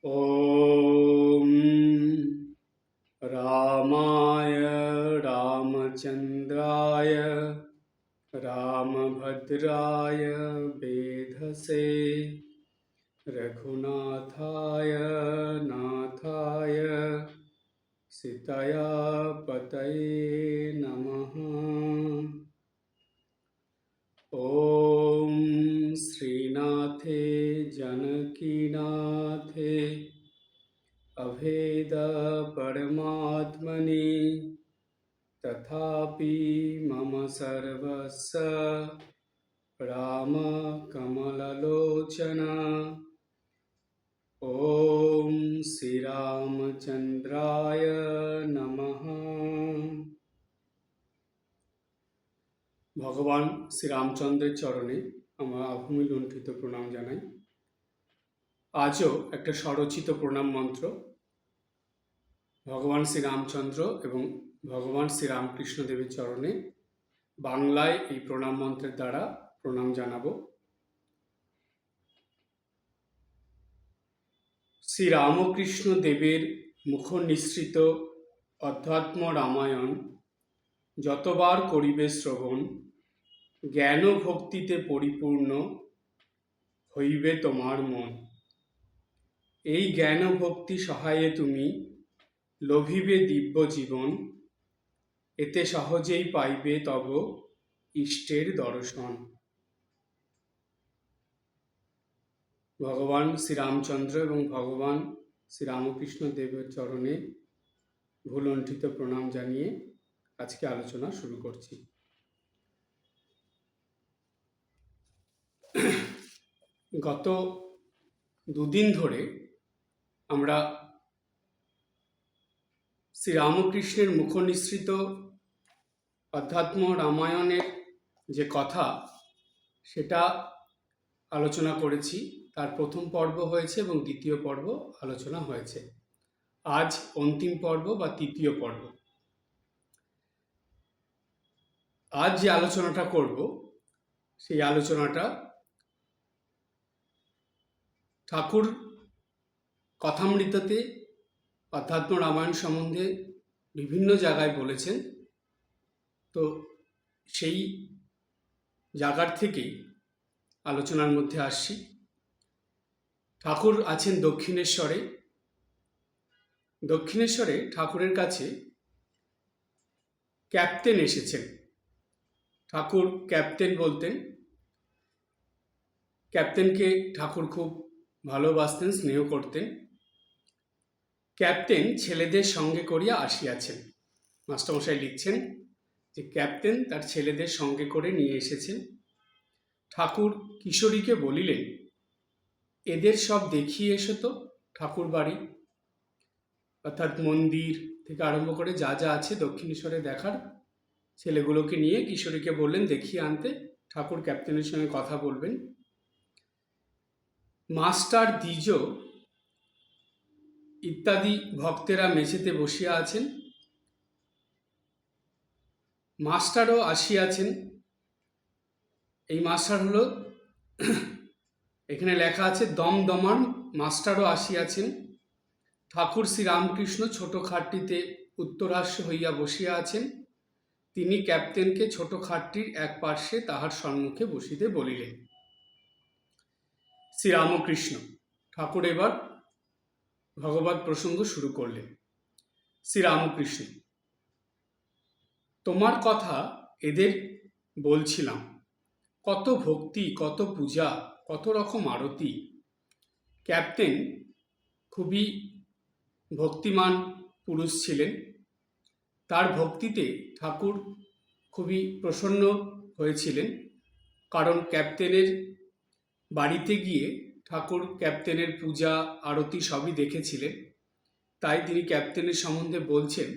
ॐ रामाय रामचन्द्राय रामभद्राय वेधसे रघुनाथाय नाथाय सीतया पतये नमः। ॐ श्रीनाथे जानकीनाथे अभेद परमात्मनि तथापि मम सर्वस्य राम कमललोचन। ॐ श्रीरामचन्द्राय नमः। ভগবান শ্রীরামচন্দ্রের চরণে আমরা আভূমি লুণ্ঠিত প্রণাম জানাই। আজও একটা স্বরচিত প্রণাম মন্ত্র ভগবান শ্রীরামচন্দ্র এবং ভগবান শ্রীরামকৃষ্ণদেবের চরণে বাংলায় এই প্রণাম মন্ত্রের দ্বারা প্রণাম জানাবো। শ্রীরামকৃষ্ণ দেবের মুখ নিঃসৃত অধ্যাত্ম রামায়ণ যতবার করিবে শ্রবণ, জ্ঞান ভক্তিতে পরিপূর্ণ হইবে তোমার মন। এই জ্ঞান ভক্তি সহায়ে তুমি লভিবে দিব্য জীবন, এতে সহজেই পাইবে তব ইষ্টের দর্শন। ভগবান শ্রীরামচন্দ্র এবং ভগবান শ্রীরামকৃষ্ণ দেবের চরণে ভুলণ্ঠিত প্রণাম জানিয়ে আজকে আলোচনা শুরু করছি। গত দুদিন ধরে আমরা শ্রীরামকৃষ্ণের মুখ নিঃসৃত অধ্যাত্ম রামায়ণের যে কথা সেটা আলোচনা করেছি। তার প্রথম পর্ব হয়েছে এবং দ্বিতীয় পর্ব আলোচনা হয়েছে। আজ অন্তিম পর্ব বা তৃতীয় পর্ব। আজ যে আলোচনাটা করব সেই আলোচনাটা ঠাকুর কথামৃততে অধ্যাত্ম রামায়ণ সম্বন্ধে বিভিন্ন জায়গায় বলেছেন। তো সেই জায়গার থেকেই আলোচনার মধ্যে আসছি। ঠাকুর আছেন দক্ষিণেশ্বরে। দক্ষিণেশ্বরে ঠাকুরের কাছে ক্যাপ্টেন এসেছেন। ঠাকুর ক্যাপ্টেন বলতেন। ক্যাপ্টেনকে ঠাকুর খুব ভালোবাসতেন, স্নেহ করতেন। ক্যাপ্টেন ছেলেদের সঙ্গে করিয়া আসিয়াছেন। মাস্টারমশাই লিখছেন যে ক্যাপ্টেন তার ছেলেদের সঙ্গে করে নিয়ে এসেছেন। ঠাকুর কিশোরীকে বলিলেন, এদের সব দেখিয়ে এসো তো ঠাকুর বাড়ি, অর্থাৎ মন্দির থেকে আরম্ভ করে যা যা আছে দক্ষিণেশ্বরে দেখার, ছেলেগুলোকে নিয়ে কিশোরীকে বললেন দেখিয়ে আনতে। ঠাকুর ক্যাপ্টেনের সঙ্গে কথা বলবেন। মাস্টার দ্বিজ ইত্যাদি ভক্তেরা মেঝেতে বসিয়া আছেন। মাস্টারও আসিয়াছেন। এই মাস্টার হলো, এখানে লেখা আছে দমদমান মাস্টারও আসিয়াছেন। ঠাকুর শ্রীরামকৃষ্ণ ছোট খাটটিতে উত্তরাস্য হইয়া বসিয়া আছেন। তিনি ক্যাপ্টেনকে ছোট খাটটির এক পার্শ্বে তাহার সম্মুখে বসিতে বলিলেন। শ্রীরামকৃষ্ণ ঠাকুর এবার ভগবৎ প্রসঙ্গ শুরু করলেন। শ্রীরামকৃষ্ণ, তোমার কথা এদের বলছিলাম, কত ভক্তি, কত পূজা, কত রকম আরতি। ক্যাপ্টেন খুবই ভক্তিমান পুরুষ ছিলেন। তার ভক্তিতে ঠাকুর খুবই প্রসন্ন হয়েছিলেন। কারণ ক্যাপ্টেনের বাড়িতে গিয়ে ঠাকুর ক্যাপ্টেনের পূজা আরতি সবই দেখেছিলেন। তাই তিনি ক্যাপ্টেনের সম্বন্ধে বলছেন।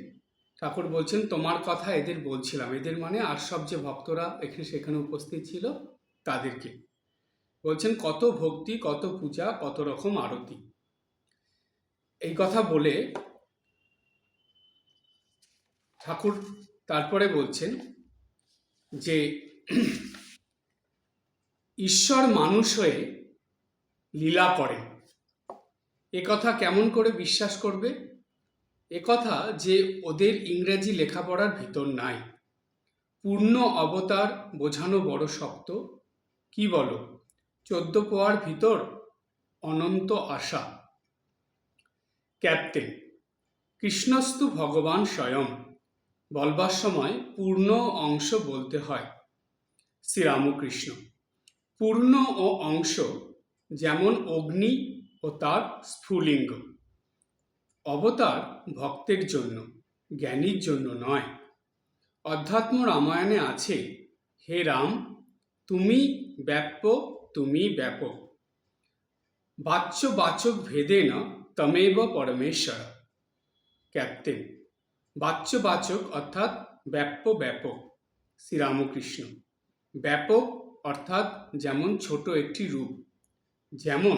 ঠাকুর বলছেন তোমার কথা এদের বলছিলাম। এদের মানে আর সব যে ভক্তরা এখানে সেখানে উপস্থিত ছিল তাদেরকে বলছেন কত ভক্তি, কত পূজা, কত রকম আরতি। এই কথা বলে ঠাকুর তারপরে বলছেন যে ঈশ্বর মানুষ হয়ে লীলা করেন। এ কথা কেমন করে বিশ্বাস করবে? এ কথা যে ওদের ইংরেজি লেখাপড়ার ভিতর নাই। পূর্ণ অবতার বোঝানো বড় শক্ত, কি বলো? 14 পোয়ার ভিতর অনন্ত আশা। ক্যাপ্টেন, কৃষ্ণস্তু ভগবান স্বয়ং, বলবার সময় পূর্ণ অংশ বলতে হয়। শ্রীরামকৃষ্ণ, পূর্ণ ও অংশ যেমন অগ্নি ও তার স্ফুলিঙ্গ। অবতার ভক্তের জন্য, জ্ঞানীর জন্য নয়। অধ্যাত্ম রামায়ণে আছে, হে রাম, তুমি ব্যাপ্য, তুমি ব্যাপক। বাচ্যবাচক ভেদেন তমেব পরমেশ্বর। ক্যাপ্টেন, বাচ্যবাচক অর্থাৎ ব্যাপ্য ব্যাপক। শ্রীরামকৃষ্ণ, ব্যাপক অর্থাৎ যেমন ছোট একটি রূপ, যেমন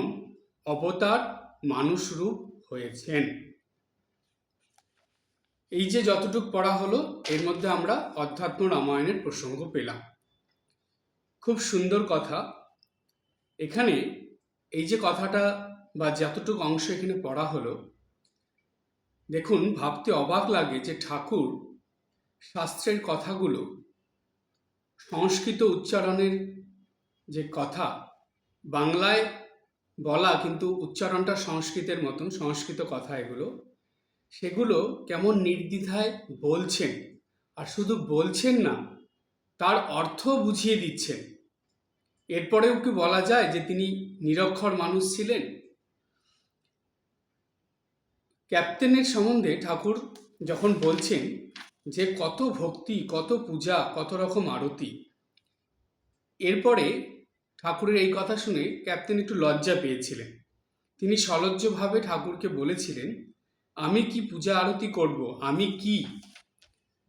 অবতার মানুষ রূপ হয়েছেন। এই যে যতটুকু পড়া হলো, এর মধ্যে আমরা অধ্যাত্ম রামায়ণের প্রসঙ্গ পেলাম। খুব সুন্দর কথা। এখানে এই যে কথাটা বা যতটুকু অংশ এখানে পড়া হলো, দেখুন, ভাবতে অবাক লাগে যে ঠাকুর শাস্ত্রের কথাগুলো সংস্কৃত উচ্চারণের যে কথা, বাংলায় বলা কিন্তু উচ্চারণটা সংস্কৃতের মতন, সংস্কৃত কথা এগুলো, সেগুলো কেমন নির্দ্বিধায় বলছেন। আর শুধু বলছেন না, তার অর্থ বুঝিয়ে দিচ্ছেন। এরপরেও কি বলা যায় যে তিনি নিরক্ষর মানুষ ছিলেন? ক্যাপ্টেনের সম্বন্ধে ঠাকুর যখন বলছেন যে কত ভক্তি, কত পূজা, কত রকম আরতি, এরপরে ঠাকুরের এই কথা শুনে ক্যাপ্টেন একটু লজ্জা পেয়েছিলেন। তিনি সলজ্জভাবে ঠাকুরকে বলেছিলেন, আমি কি পূজা আরতি করব? আমি কি,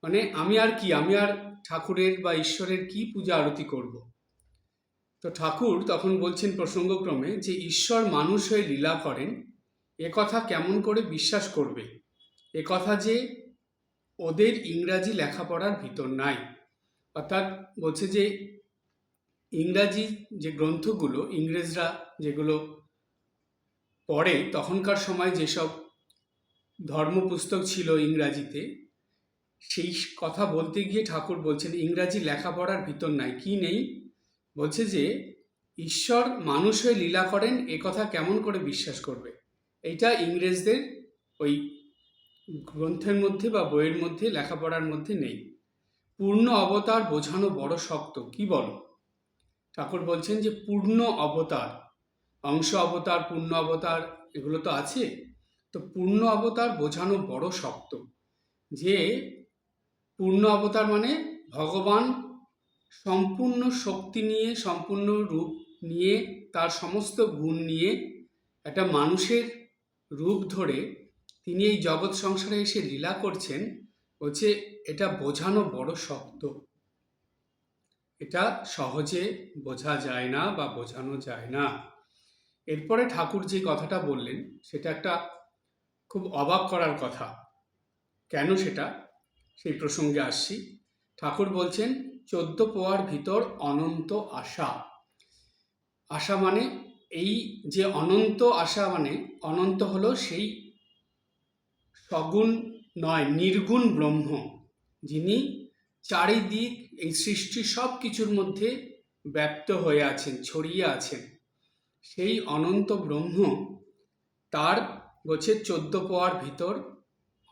মানে আমি আর কি, আমি আর ঠাকুরের বা ঈশ্বরের কি পূজা আরতি করব? তো ঠাকুর তখন বলছেন প্রসঙ্গক্রমে যে ঈশ্বর মানুষ হয়ে লীলা করেন, এ কথা কেমন করে বিশ্বাস করবে? এ কথা যে ওদের ইংরাজি লেখাপড়ার ভিতর নাই। অর্থাৎ বলছে যে ইংরাজি যে গ্রন্থগুলো, ইংরেজরা যেগুলো পড়ে, তখনকার সময় যেসব ধর্মপুস্তক ছিল ইংরাজিতে, সেই কথা বলতে গিয়ে ঠাকুর বলছেন ইংরাজি লেখাপড়ার ভিতর নাই। কি নেই? বলছে যে ঈশ্বর মানুষ হয়ে লীলা করেন, এ কথা কেমন করে বিশ্বাস করবে? এইটা ইংরেজদের ওই গ্রন্থের মধ্যে বা বইয়ের মধ্যে, লেখাপড়ার মধ্যে নেই। পূর্ণ অবতার বোঝানো বড় শক্ত, কি বলো? ঠাকুর বলছেন যে পূর্ণ অবতার, অংশ অবতার, পূর্ণ অবতার, এগুলো তো আছে। তো পূর্ণ অবতার বোঝানো বড় শক্ত। যে পূর্ণ অবতার মানে ভগবান সম্পূর্ণ শক্তি নিয়ে, সম্পূর্ণ রূপ নিয়ে, তার সমস্ত গুণ নিয়ে একটা মানুষের রূপ ধরে তিনি এই জগৎ সংসারে এসে লীলা করছেন। বলছে এটা বোঝানো বড় শক্ত, এটা সহজে বোঝা যায় না বা বোঝানো যায় না। এরপরে ঠাকুর যে কথাটা বললেন সেটা একটা খুব অবাক করার কথা। কেন সেটা, সেই প্রসঙ্গে আসছি। ঠাকুর বলছেন 14 পোয়ার ভিতর অনন্ত আশা। আশা মানে এই যে অনন্ত আশা, মানে অনন্ত হলো সেই সগুণ নয়, নির্গুণ ব্রহ্ম, যিনি চারিদিক এই সৃষ্টির সব কিছুর মধ্যে ব্যপ্ত হয়ে আছেন, ছড়িয়ে আছেন। সেই অনন্ত ব্রহ্ম, তার বলছে 14 পোয়ার ভিতর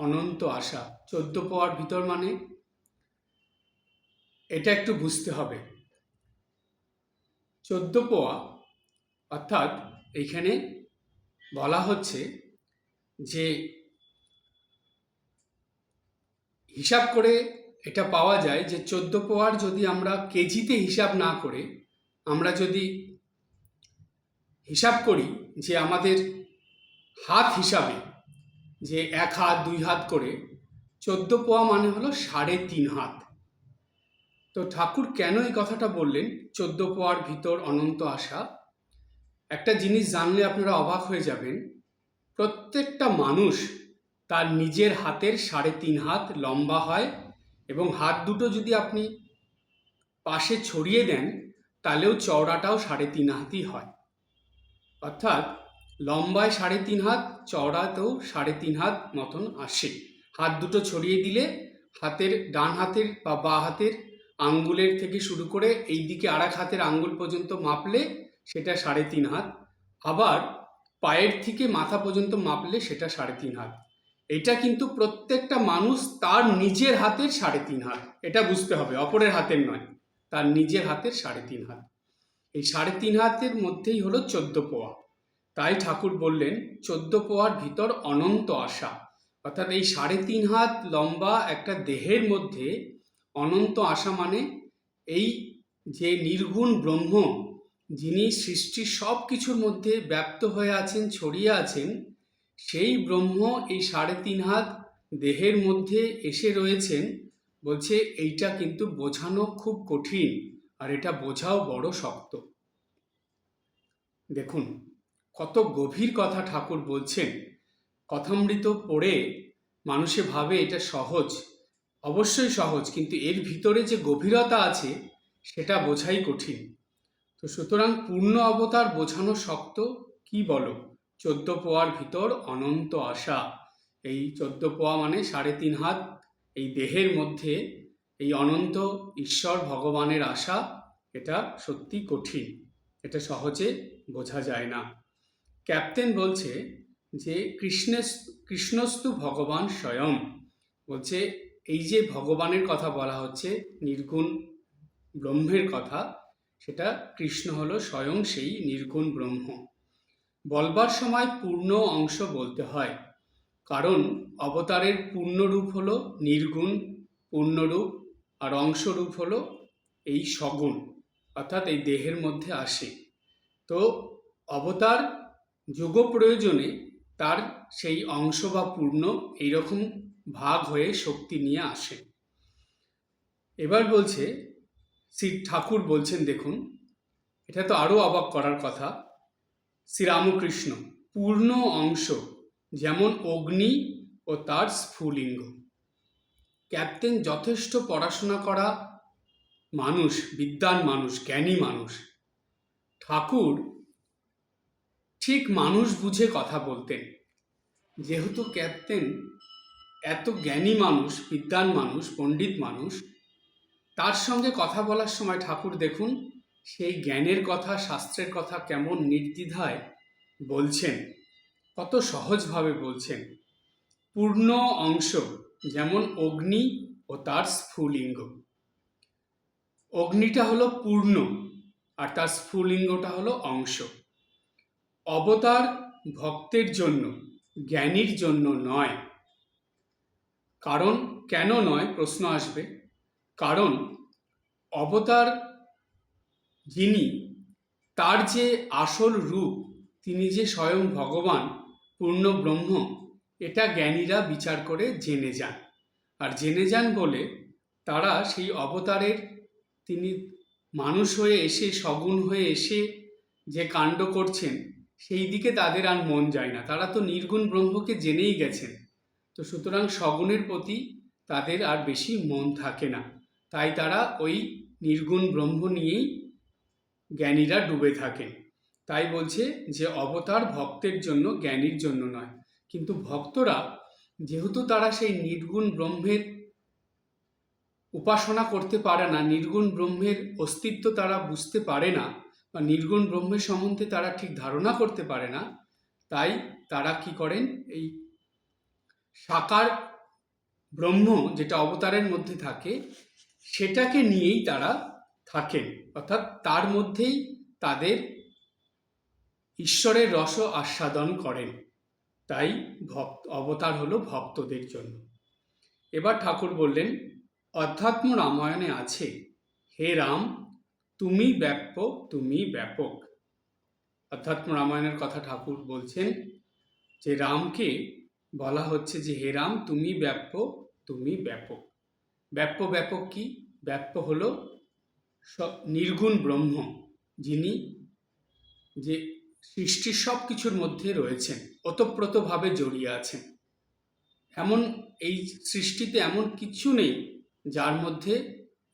অনন্ত আশা। 14 পোয়ার ভিতর মানে এটা একটু বুঝতে হবে। 14 পোয়া অর্থাৎ এইখানে বলা হচ্ছে যে হিসাব করে এটা পাওয়া যায় যে 14 পোয়ার যদি আমরা কেজিতে হিসাব না করে, আমরা যদি হিসাব করি যে আমাদের হাত হিসাবে, যে 1 হাত 2 হাত করে, 14 পোয়া মানে হলো 3.5 হাত। তো ঠাকুর কেন এই কথাটা বললেন 14 পোয়ার ভিতর অনন্ত আশা? একটা জিনিস জানলে আপনারা অবাক হয়ে যাবেন। প্রত্যেকটা মানুষ তার নিজের হাতের 3.5 হাত লম্বা হয়, এবং হাত দুটো যদি আপনি পাশে ছড়িয়ে দেন তাহলেও চওড়াটাও 3.5 হাতই হয়। অর্থাৎ লম্বায় 3.5 হাত, চওড়াতেও 3.5 হাত মতন আসে। হাত দুটো ছড়িয়ে দিলে হাতের ডান হাতের বা বাঁ হাতের আঙ্গুলের থেকে শুরু করে এই দিকে আরেক হাতের আঙ্গুল পর্যন্ত মাপলে সেটা 3.5 হাত। আবার পায়ের থেকে মাথা পর্যন্ত মাপলে সেটা 3.5 হাত। এটা কিন্তু প্রত্যেকটা মানুষ তার নিজের হাতের 3.5 হাত, এটা বুঝতে হবে, অপরের হাতের নয়, তার নিজের হাতের 3.5 হাত। এই 3.5 হাতের মধ্যেই হলো 14 পোয়া। তাই ঠাকুর বললেন 14 পোয়ার ভিতর অনন্ত আশা। অর্থাৎ এই 3.5 হাত লম্বা একটা দেহের মধ্যে অনন্ত আশা মানে এই যে নির্গুণ ব্রহ্ম, যিনি সৃষ্টির সব কিছুর মধ্যে ব্যাপ্ত হয়ে আছেন, ছড়িয়ে আছেন, সেই ব্রহ্ম এই 3.5 হাত দেহের মধ্যে এসে রয়েছেন। বলছে এইটা কিন্তু বোঝানো খুব কঠিন, আর এটা বোঝাও বড় শক্ত। দেখুন কত গভীর কথা ঠাকুর বলছেন। কথামৃত পড়ে মানুষে ভাবে এটা সহজ, অবশ্যই সহজ, কিন্তু এর ভিতরে যে গভীরতা আছে সেটা বোঝাই কঠিন। তো সুতরাং পূর্ণ অবতার বোঝানো শক্ত, কি বলো? 14 পোয়ার ভিতর অনন্ত আশা। এই 14 পোয়া মানে 3.5 হাত এই দেহের মধ্যে এই অনন্ত ঈশ্বর ভগবানের আশা, এটা সত্যি কঠিন, এটা সহজে বোঝা যায় না। ক্যাপ্টেন বলছে যে কৃষ্ণস্তু ভগবান স্বয়ং। বলছে এই যে ভগবানের কথা বলা হচ্ছে, নির্গুণ ব্রহ্মের কথা, সেটা কৃষ্ণ হলো স্বয়ং সেই নির্গুণ ব্রহ্ম। বলবার সময় পূর্ণ অংশ বলতে হয়, কারণ অবতারের পূর্ণরূপ হলো নির্গুণ পূর্ণরূপ, আর অংশরূপ হলো এই সগুণ, অর্থাৎ এই দেহের মধ্যে আসে। তো অবতার যুগ প্রয়োজনে তার সেই অংশ বা পূর্ণ এইরকম ভাগ হয়ে শক্তি নিয়ে আসে। এবার বলছে শ্রী ঠাকুর বলছেন, দেখুন এটা তো আরো অবাক করার কথা। শ্রীরামকৃষ্ণ পূর্ণ অংশ যেমন অগ্নি ও তার স্ফুলিঙ্গ। ক্যাপ্টেন যথেষ্ট পড়াশোনা করা মানুষ, বিদ্বান মানুষ, জ্ঞানী মানুষ। ঠাকুর ঠিক মানুষ বুঝে কথা বলতেন। যেহেতু ক্যাপ্টেন এত জ্ঞানী মানুষ, বিদ্বান মানুষ, পণ্ডিত মানুষ, তার সঙ্গে কথা বলার সময় ঠাকুর দেখুন সেই জ্ঞানের কথা, শাস্ত্রের কথা কেমন নির্দ্বিধায় বলছেন, কত সহজভাবে বলছেন। পূর্ণ অংশ যেমন অগ্নি ও তার স্ফুলিঙ্গ। অগ্নিটা হলো পূর্ণ আর তার স্ফুলিঙ্গটা হলো অংশ। অবতার ভক্তের জন্য, জ্ঞানীর জন্য নয়। কারণ কেন নয় প্রশ্ন আসবে। কারণ অবতার যিনি, তার যে আসল রূপ, তিনি যে স্বয়ং ভগবান পূর্ণ ব্রহ্ম, এটা জ্ঞানীরা বিচার করে জেনে যান। আর জেনে যান বলে তারা সেই অবতারের, তিনি মানুষ হয়ে এসে, সগুণ হয়ে এসে যে কাণ্ড করছেন সেই দিকে তাদের আর মন যায় না। তারা তো নির্গুণ ব্রহ্মকে জেনেই গেছেন। তো সুতরাং সগুণের প্রতি তাদের আর বেশি মন থাকে না। তাই তারা ওই নির্গুণ ব্রহ্ম নিয়েই জ্ঞানীরা ডুবে থাকেন। তাই বলছে যে অবতার ভক্তের জন্য, জ্ঞানীর জন্য নয়। কিন্তু ভক্তরা যেহেতু তারা সেই নির্গুণ ব্রহ্মের উপাসনা করতে পারে না, নির্গুণ ব্রহ্মের অস্তিত্ব তারা বুঝতে পারে না, বা নির্গুণ ব্রহ্মের সম্বন্ধে তারা ঠিক ধারণা করতে পারে না, তাই তারা কি করেন, এই সাকার ব্রহ্ম যেটা অবতারের মধ্যে থাকে সেটাকে নিয়েই তারা থাকেন। অর্থাৎ তার মধ্যেই তাদের ঈশ্বরের রস আস্বাদন করেন। তাই অবতার হলো ভক্তদের জন্য। এবার ঠাকুর বললেন, অধ্যাত্ম রামায়ণে আছে, হে রাম তুমি ব্যাপক, তুমি ব্যাপক। অধ্যাত্ম রামায়ণের কথা ঠাকুর বলছেন যে রামকে বলা হচ্ছে যে হে রাম তুমি ব্যাপক, তুমি ব্যাপক। ব্যাপক কি? ব্যাপ্য হলো নির্গুণ ব্রহ্ম, যিনি যে সৃষ্টির সব কিছুর মধ্যে রয়েছেন, ওতপ্রোতভাবে জড়িয়ে আছেন। এমন এই সৃষ্টিতে এমন কিছু নেই যার মধ্যে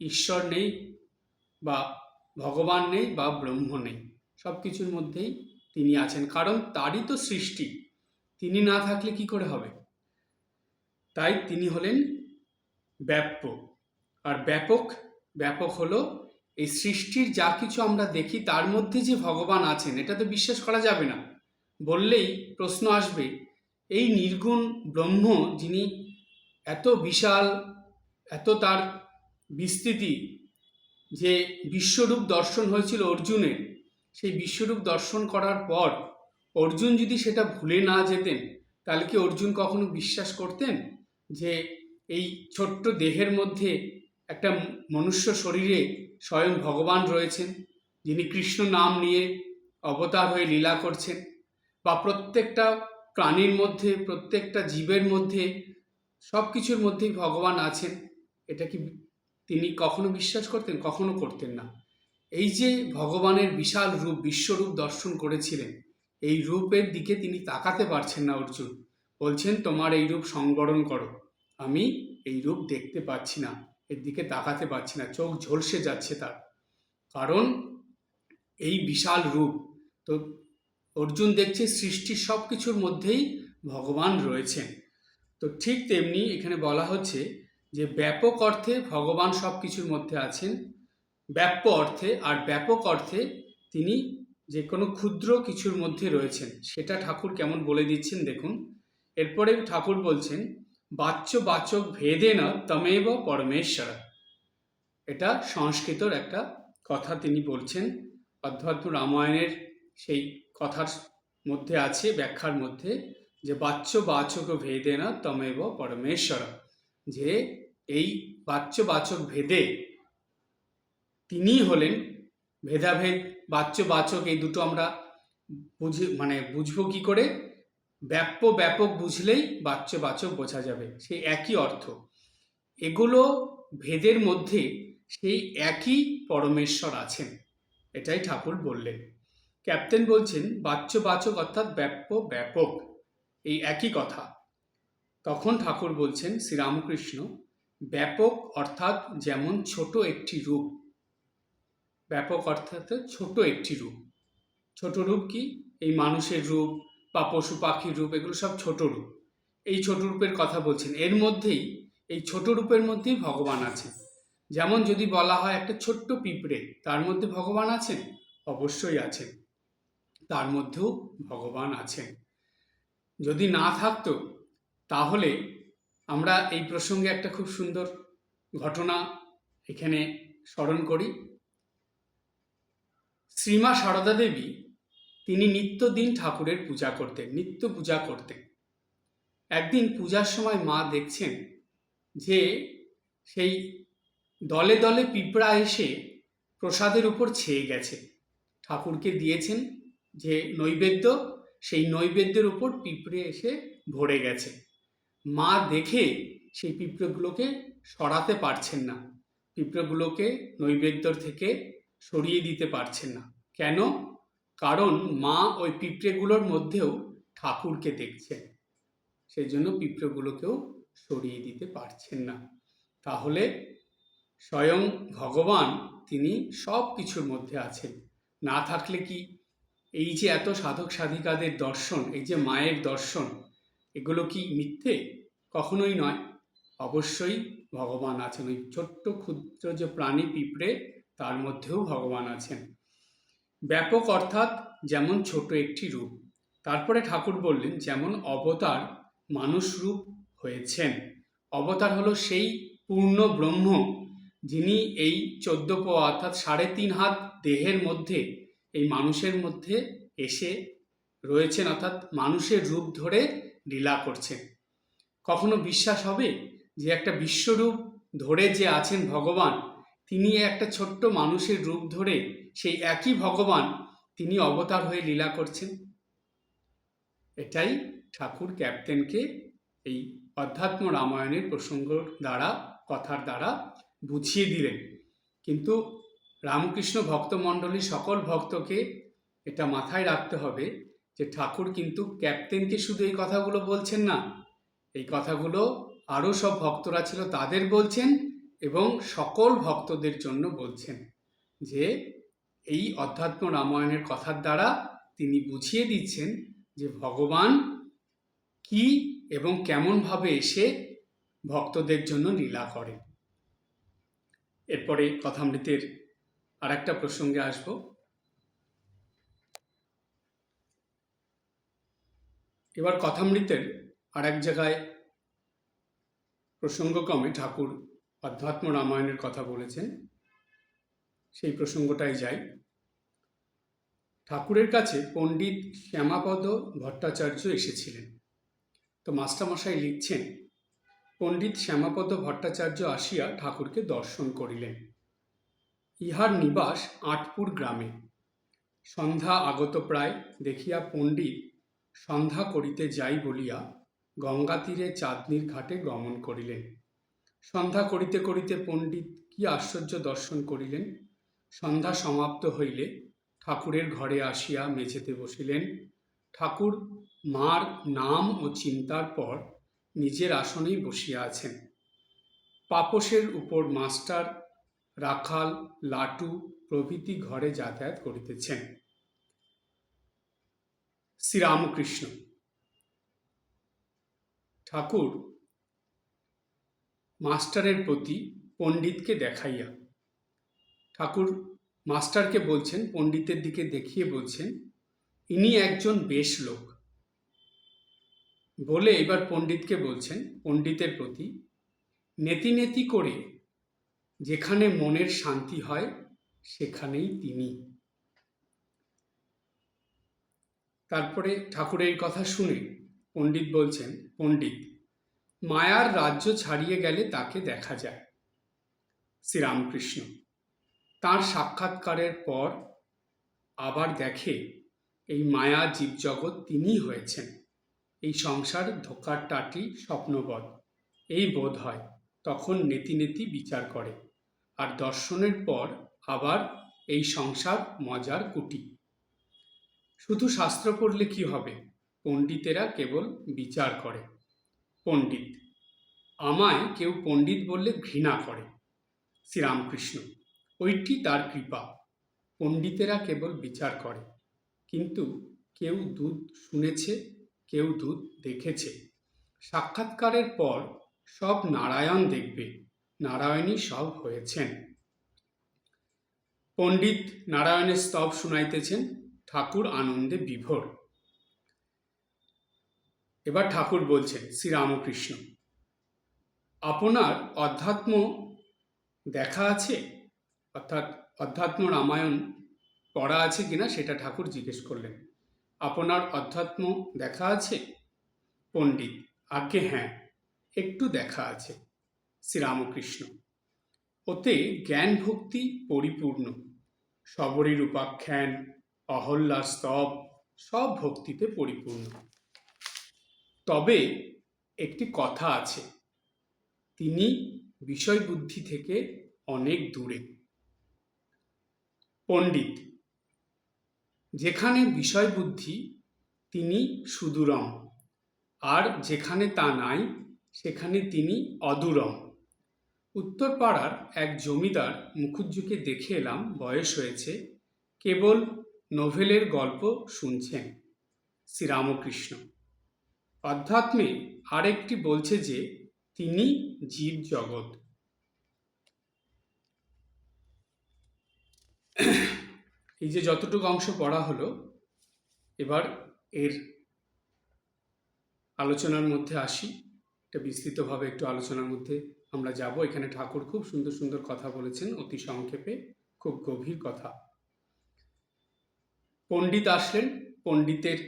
ঈশ্বর নেই, বা ভগবান নেই, বা ব্রহ্ম নেই। সব কিছুর মধ্যেই তিনি আছেন, কারণ তারই তো সৃষ্টি, তিনি না থাকলে কি করে হবে। তাই তিনি হলেন ব্যাপ্য। আর ব্যাপক, ব্যাপক হলো এই সৃষ্টির যা কিছু আমরা দেখি তার মধ্যে যে ভগবান আছেন, এটা তো বিশ্বাস করা যাবে না। বললেই প্রশ্ন আসবে, এই নির্গুণ ব্রহ্ম যিনি এত বিশাল, এত তার বিস্তৃতি, যে বিশ্বরূপ দর্শন হয়েছিল অর্জুনের, সেই বিশ্বরূপ দর্শন করার পর অর্জুন যদি সেটা ভুলে না যেতেন, তাহলে কি অর্জুন কখনো বিশ্বাস করতেন যে এই ছোট্ট দেহের মধ্যে একটা মনুষ্য শরীরে স্বয়ং ভগবান রয়েছেন, যিনি কৃষ্ণ নাম নিয়ে অবতার হয়ে লীলা করছেন, বা প্রত্যেকটা প্রাণীর মধ্যে, প্রত্যেকটা জীবের মধ্যে, সব কিছুর মধ্যেই ভগবান আছেন, এটা কি তিনি কখনো বিশ্বাস করতেন? কখনো করতেন না। এই যে ভগবানের বিশাল রূপ, বিশ্বরূপ দর্শন করেছিলেন, এই রূপের দিকে তিনি তাকাতে পারছেন না অর্জুন। বলছেন, তোমার এই রূপ সংবরণ করো, আমি এই রূপ দেখতে পাচ্ছি না, এর দিকে তাকাতে পারছি না, চোখ ঝলসে যাচ্ছে তার, কারণ এই বিশাল রূপ। তো অর্জুন দেখছে সৃষ্টির সব কিছুর মধ্যেই ভগবান রয়েছেন। তো ঠিক তেমনি এখানে বলা হচ্ছে যে ব্যাপক অর্থে ভগবান সব কিছুর মধ্যে আছেন, ব্যাপ্য অর্থে, আর ব্যাপক অর্থে তিনি যে কোনো ক্ষুদ্র কিছুর মধ্যে রয়েছেন। সেটা ঠাকুর কেমন বলে দিচ্ছেন দেখুন। এরপরে ঠাকুর বলছেন, বাচ্য বাচক ভেদেন তমেব পরমেশ্বর। এটা সংস্কৃতর একটা কথা তিনি বলছেন, অধ্যাত্ম রামায়ণের সেই কথার মধ্যে আছে, ব্যাখ্যার মধ্যে, যে বাচ্য বাচক ভেদেন তমেব পরমেশ্বর, যে এই বাচ্য বাচক ভেদে তিনি হলেন, ভেদাভেদ বাচ্য বাচক এই দুটো আমরা বুঝবো কি করে? ব্যাপ্য ব্যাপক বুঝলেই বাচ্য বাচক বোঝা যাবে, সেই একই অর্থ। এগুলো ভেদের মধ্যে সেই একই পরমেশ্বর আছেন, এটাই ঠাকুর বললেন। ক্যাপ্টেন বলছেন বাচ্য বাচক অর্থাৎ ব্যাপ্য ব্যাপক এই একই কথা। তখন ঠাকুর বলছেন, শ্রীরামকৃষ্ণ, ব্যাপক অর্থাৎ যেমন ছোট একটি রূপ, ব্যাপক অর্থাৎ ছোট একটি রূপ। ছোট রূপ কি? এই মানুষের রূপ বা পশু পাখির রূপ, এগুলো সব ছোট রূপ। এই ছোট রূপের কথা বলছেন, এর মধ্যেই, এই ছোট রূপের মধ্যেই ভগবান আছেন। যেমন যদি বলা হয় একটা ছোট্ট পিঁপড়ে, তার মধ্যে ভগবান আছেন? অবশ্যই আছেন, তার মধ্যেও ভগবান আছেন। যদি না থাকতো, তাহলে আমরা এই প্রসঙ্গে একটা খুব সুন্দর ঘটনা এখানে স্মরণ করি। শ্রীমা সারদা দেবী, তিনি নিত্যদিন ঠাকুরের পূজা করতেন, নিত্য পূজা করতেন। একদিন পূজার সময় মা দেখছেন যে সেই দলে দলে পিঁপড়া এসে প্রসাদের উপর ছেয়ে গেছে। ঠাকুরকে দিয়েছেন যে নৈবেদ্য, সেই নৈবেদ্যের উপর পিঁপড়ে এসে ভরে গেছে। মা দেখে সেই পিঁপড়েগুলোকে সরাতে পারছেন না, পিঁপড়েগুলোকে নৈবেদ্যর থেকে সরিয়ে দিতে পারছেন না। কেন? কারণ মা ওই পিঁপড়েগুলোর মধ্যেও ঠাকুরকে দেখছেন, সেই জন্য পিঁপড়েগুলোকেও সরিয়ে দিতে পারছেন না। তাহলে স্বয়ং ভগবান তিনি সব কিছুর মধ্যে আছেন। না থাকলে কি এই যে এত সাধক সাধিকাদের দর্শন, এই যে মায়ের দর্শন, এগুলো কি মিথ্যে? কখনোই নয়, অবশ্যই ভগবান আছেন। ওই ছোট্ট ক্ষুদ্র যে প্রাণী পিঁপড়ে, তার মধ্যেও ভগবান আছেন। ব্যাপক অর্থাৎ যেমন ছোট একটি রূপ। তারপরে ঠাকুর বললেন, যেমন অবতার মানুষ রূপ হয়েছেন। অবতার হলো সেই পূর্ণ ব্রহ্ম, যিনি এই 14 পোয়া অর্থাৎ 3.5 হাত দেহের মধ্যে, এই মানুষের মধ্যে এসে রয়েছেন, অর্থাৎ মানুষের রূপ ধরে লীলা করছেন। কখনো বিশ্বাস হবে যে একটা বিশ্বরূপ ধরে যে আছেন ভগবান, তিনি একটা ছোট্ট মানুষের রূপ ধরে, সেই একই ভগবান তিনি অবতার হয়ে লীলা করছেন? এটাই ঠাকুর ক্যাপ্টেনকে এই অধ্যাত্ম রামায়ণের প্রসঙ্গ দ্বারা, কথার দ্বারা বুঝিয়ে দিলেন। কিন্তু রামকৃষ্ণ ভক্তমণ্ডলী সকল ভক্তকে এটা মাথায় রাখতে হবে যে ঠাকুর কিন্তু ক্যাপ্টেনকে শুধু এই কথাগুলো বলছেন না, এই কথাগুলো আরও সব ভক্তরা ছিল তাদের বলছেন, এবং সকল ভক্তদের জন্য বলছেন যে এই অধ্যাত্ম রামায়ণের কথার দ্বারা তিনি বুঝিয়ে দিচ্ছেন যে ভগবান কি এবং কেমনভাবে এসে ভক্তদের জন্য লীলা করেন। এরপরে কথামৃতের আর একটা প্রসঙ্গে আসব। এবার কথামৃতের আর এক জায়গায় প্রসঙ্গক্রমে ঠাকুর অধ্যাত্ম রামায়ণের কথা বলেছেন, সেই প্রসঙ্গটাই যাই। ঠাকুরের কাছে পণ্ডিত শ্যামাপদ ভট্টাচার্য এসেছিলেন। তো মাস্টারমশাই লিখছেন, পণ্ডিত শ্যামাপদ ভট্টাচার্য আসিয়া ঠাকুরকে দর্শন করিলেন। ইহার নিবাস আটপুর গ্রামে। সন্ধ্যা আগত প্রায়, দেখিয়া পণ্ডিত সন্ধ্যা করিতে যাই বলিয়া গঙ্গা তীরে চাঁদনীর ঘাটে গমন করিলেন। সন্ধ্যা করিতে করিতে পণ্ডিত কি আশ্চর্য দর্শন করিলেন। সন্ধ্যা সমাপ্ত হইলে ঠাকুরের ঘরে আসিয়া মেঝেতে বসিলেন। ঠাকুর মার নাম ও চিন্তার পর নিজের আসনেই বসিয়া আছেন। পাপোশের উপর মাস্টার, রাখাল, লাটু প্রভৃতি ঘরে যাতায়াত করিতেছেন। শ্রীরামকৃষ্ণ। ঠাকুর মাস্টারের প্রতি পণ্ডিতকে দেখাইয়া, ঠাকুর মাস্টারকে বলছেন, পণ্ডিতের দিকে দেখিয়ে বলছেন, ইনি একজন বেশ লোক। বলে এবার পণ্ডিতকে বলছেন, পণ্ডিতের প্রতি, নেতি নেতি করে যেখানে মনের শান্তি হয় সেখানেই তিনি। তারপরে ঠাকুরের কথা শুনে পণ্ডিত বলছেন, পণ্ডিত, মায়ার রাজ্য ছাড়িয়ে গেলে তাকে দেখা যায়। শ্রীরামকৃষ্ণ। তাঁর সাক্ষাৎকারের পর আবার দেখে এই মায়া জীবজগৎ তিনিই হয়েছেন। এই সংসার ধোকার টাটি স্বপ্নবৎ এই বোধ হয়। তখন নেতি নেতি বিচার করে, আর দর্শনের পর আবার এই সংসার মজার কুটি। শুধু শাস্ত্র পড়লে কি হবে? পণ্ডিতেরা কেবল বিচার করে। পণ্ডিত। আমায় কেউ পণ্ডিত বললে ঘৃণা করে। শ্রীরামকৃষ্ণ। ওইটি তার কৃপা। পণ্ডিতেরা কেবল বিচার করে, কিন্তু কেউ দুধ শুনেছে, কেউ দুধ দেখেছে। সাক্ষাৎকারের পর সব নারায়ণ দেখবে, নারায়ণই সব হয়েছেন। পণ্ডিত নারায়ণের স্তব শুনাইতেছেন, ঠাকুর আনন্দে বিভোর। এবার ঠাকুর বলছেন, শ্রীরামকৃষ্ণ, আপনার অধ্যাত্ম দেখা আছে? অর্থাৎ অধ্যাত্ম রামায়ণ পড়া আছে কিনা সেটা ঠাকুর জিজ্ঞেস করলেন। আপনার অধ্যাত্ম দেখা আছে? পণ্ডিত। আজ্ঞে হ্যাঁ, একটু দেখা আছে। শ্রীরামকৃষ্ণ। ওতে জ্ঞান ভক্তি পরিপূর্ণ। শবরীর উপাখ্যান, অহল্যার স্তব সব ভক্তিতে পরিপূর্ণ। তবে একটি কথা আছে, তিনি বিষয় বুদ্ধি থেকে অনেক দূরে। পণ্ডিত। যেখানে বিষয় বুদ্ধি তিনি সুদূরম, আর যেখানে তা নাই সেখানে তিনি অদূরম। উত্তরপাড়ার এক জমিদার মুখুজ্জুকে দেখে এলাম, বয়স হয়েছে, কেবল নোভেলের গল্প শুনছেন। শ্রীরামকৃষ্ণ। অধ্যাত্মে আরেকটি বলছে যে তিনি জীব জগৎ। এই যে যতটুকু অংশ পড়া হলো, এবার এর আলোচনার মধ্যে আসি। এটা বিস্তৃতভাবে একটু আলোচনার মধ্যে আমরা যাব। এখানে ঠাকুর খুব সুন্দর সুন্দর কথা বলেছেন, অতি সংক্ষেপে, খুব গভীর কথা। পণ্ডিত আসলেন, পণ্ডিতের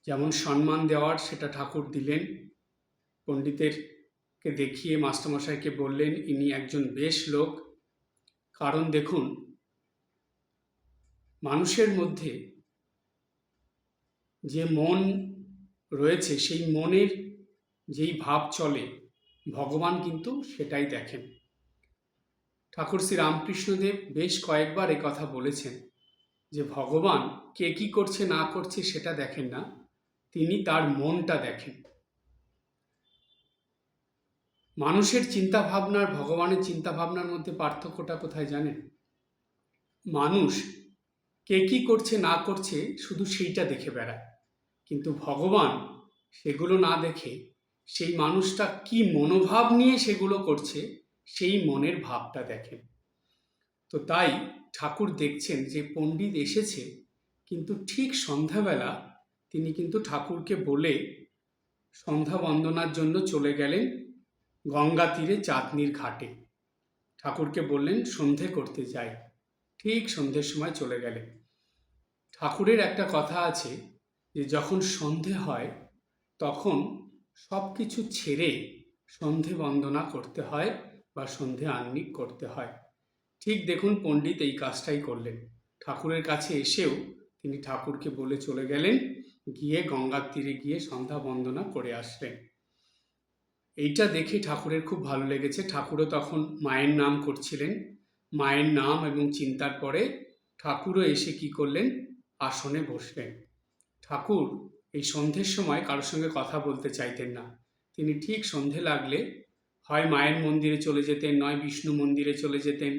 যেমন সম্মান দেওয়ার সেটা ঠাকুর দিলেন। পণ্ডিতেরকে দেখিয়ে মাস্টারমশাইকে বললেন, ইনি একজন বেশ লোক। কারণ দেখুন, মানুষের মধ্যে যে মন রয়েছে, সেই মনের যেই ভাব চলে, ভগবান কিন্তু সেটাই দেখেন। ঠাকুর শ্রী রামকৃষ্ণদেব বেশ কয়েকবার এ কথা বলেছেন যে ভগবান কে কি করছে না করছে সেটা দেখেন না, তিনি তার মনটা দেখেন। মানুষের চিন্তা ভাবনার ভগবানের চিন্তা ভাবনার মধ্যে পার্থক্যটা কোথায় জানেন? মানুষ কে কী করছে না করছে শুধু সেইটা দেখে বেড়ায়। কিন্তু ভগবান সেগুলো না দেখে সেই মানুষটা কি মনোভাব নিয়ে সেগুলো করছে সেই মনের ভাবটা দেখেন। তো তাই ঠাকুর দেখছেন যে পণ্ডিত এসেছে, কিন্তু ঠিক সন্ধ্যাবেলা তিনি কিন্তু ঠাকুরকে বলে সন্ধ্যা বন্দনার জন্য চলে গেলেন গঙ্গা তীরে চাঁদনির ঘাটে। ঠাকুরকে বললেন সন্ধে করতে যাই, ঠিক সন্ধ্যের সময় চলে গেলেন। ঠাকুরের একটা কথা আছে যে যখন সন্ধে হয় তখন সব কিছু ছেড়ে সন্ধে বন্দনা করতে হয় বা সন্ধে আহ্নিক করতে হয়। ঠিক দেখুন পণ্ডিত এই কাজটাই করলেন। ঠাকুরের কাছে এসেও তিনি ঠাকুরকে বলে চলে গেলেন, গিয়ে গঙ্গার তীরে গিয়ে সন্ধ্যা বন্দনা করে আসলেন। এইটা দেখে ঠাকুরের খুব ভালো লেগেছে। ঠাকুরও তখন মায়ের নাম করছিলেন। মায়ের নাম এবং চিন্তার পরে ঠাকুরও এসে কি করলেন, আসনে বসলেন। ঠাকুর এই সন্ধ্যের সময় কারোর সঙ্গে কথা বলতে চাইতেন না। তিনি ঠিক সন্ধে লাগলে হয় মায়ের মন্দিরে চলে যেতেন, নয় বিষ্ণু মন্দিরে চলে যেতেন,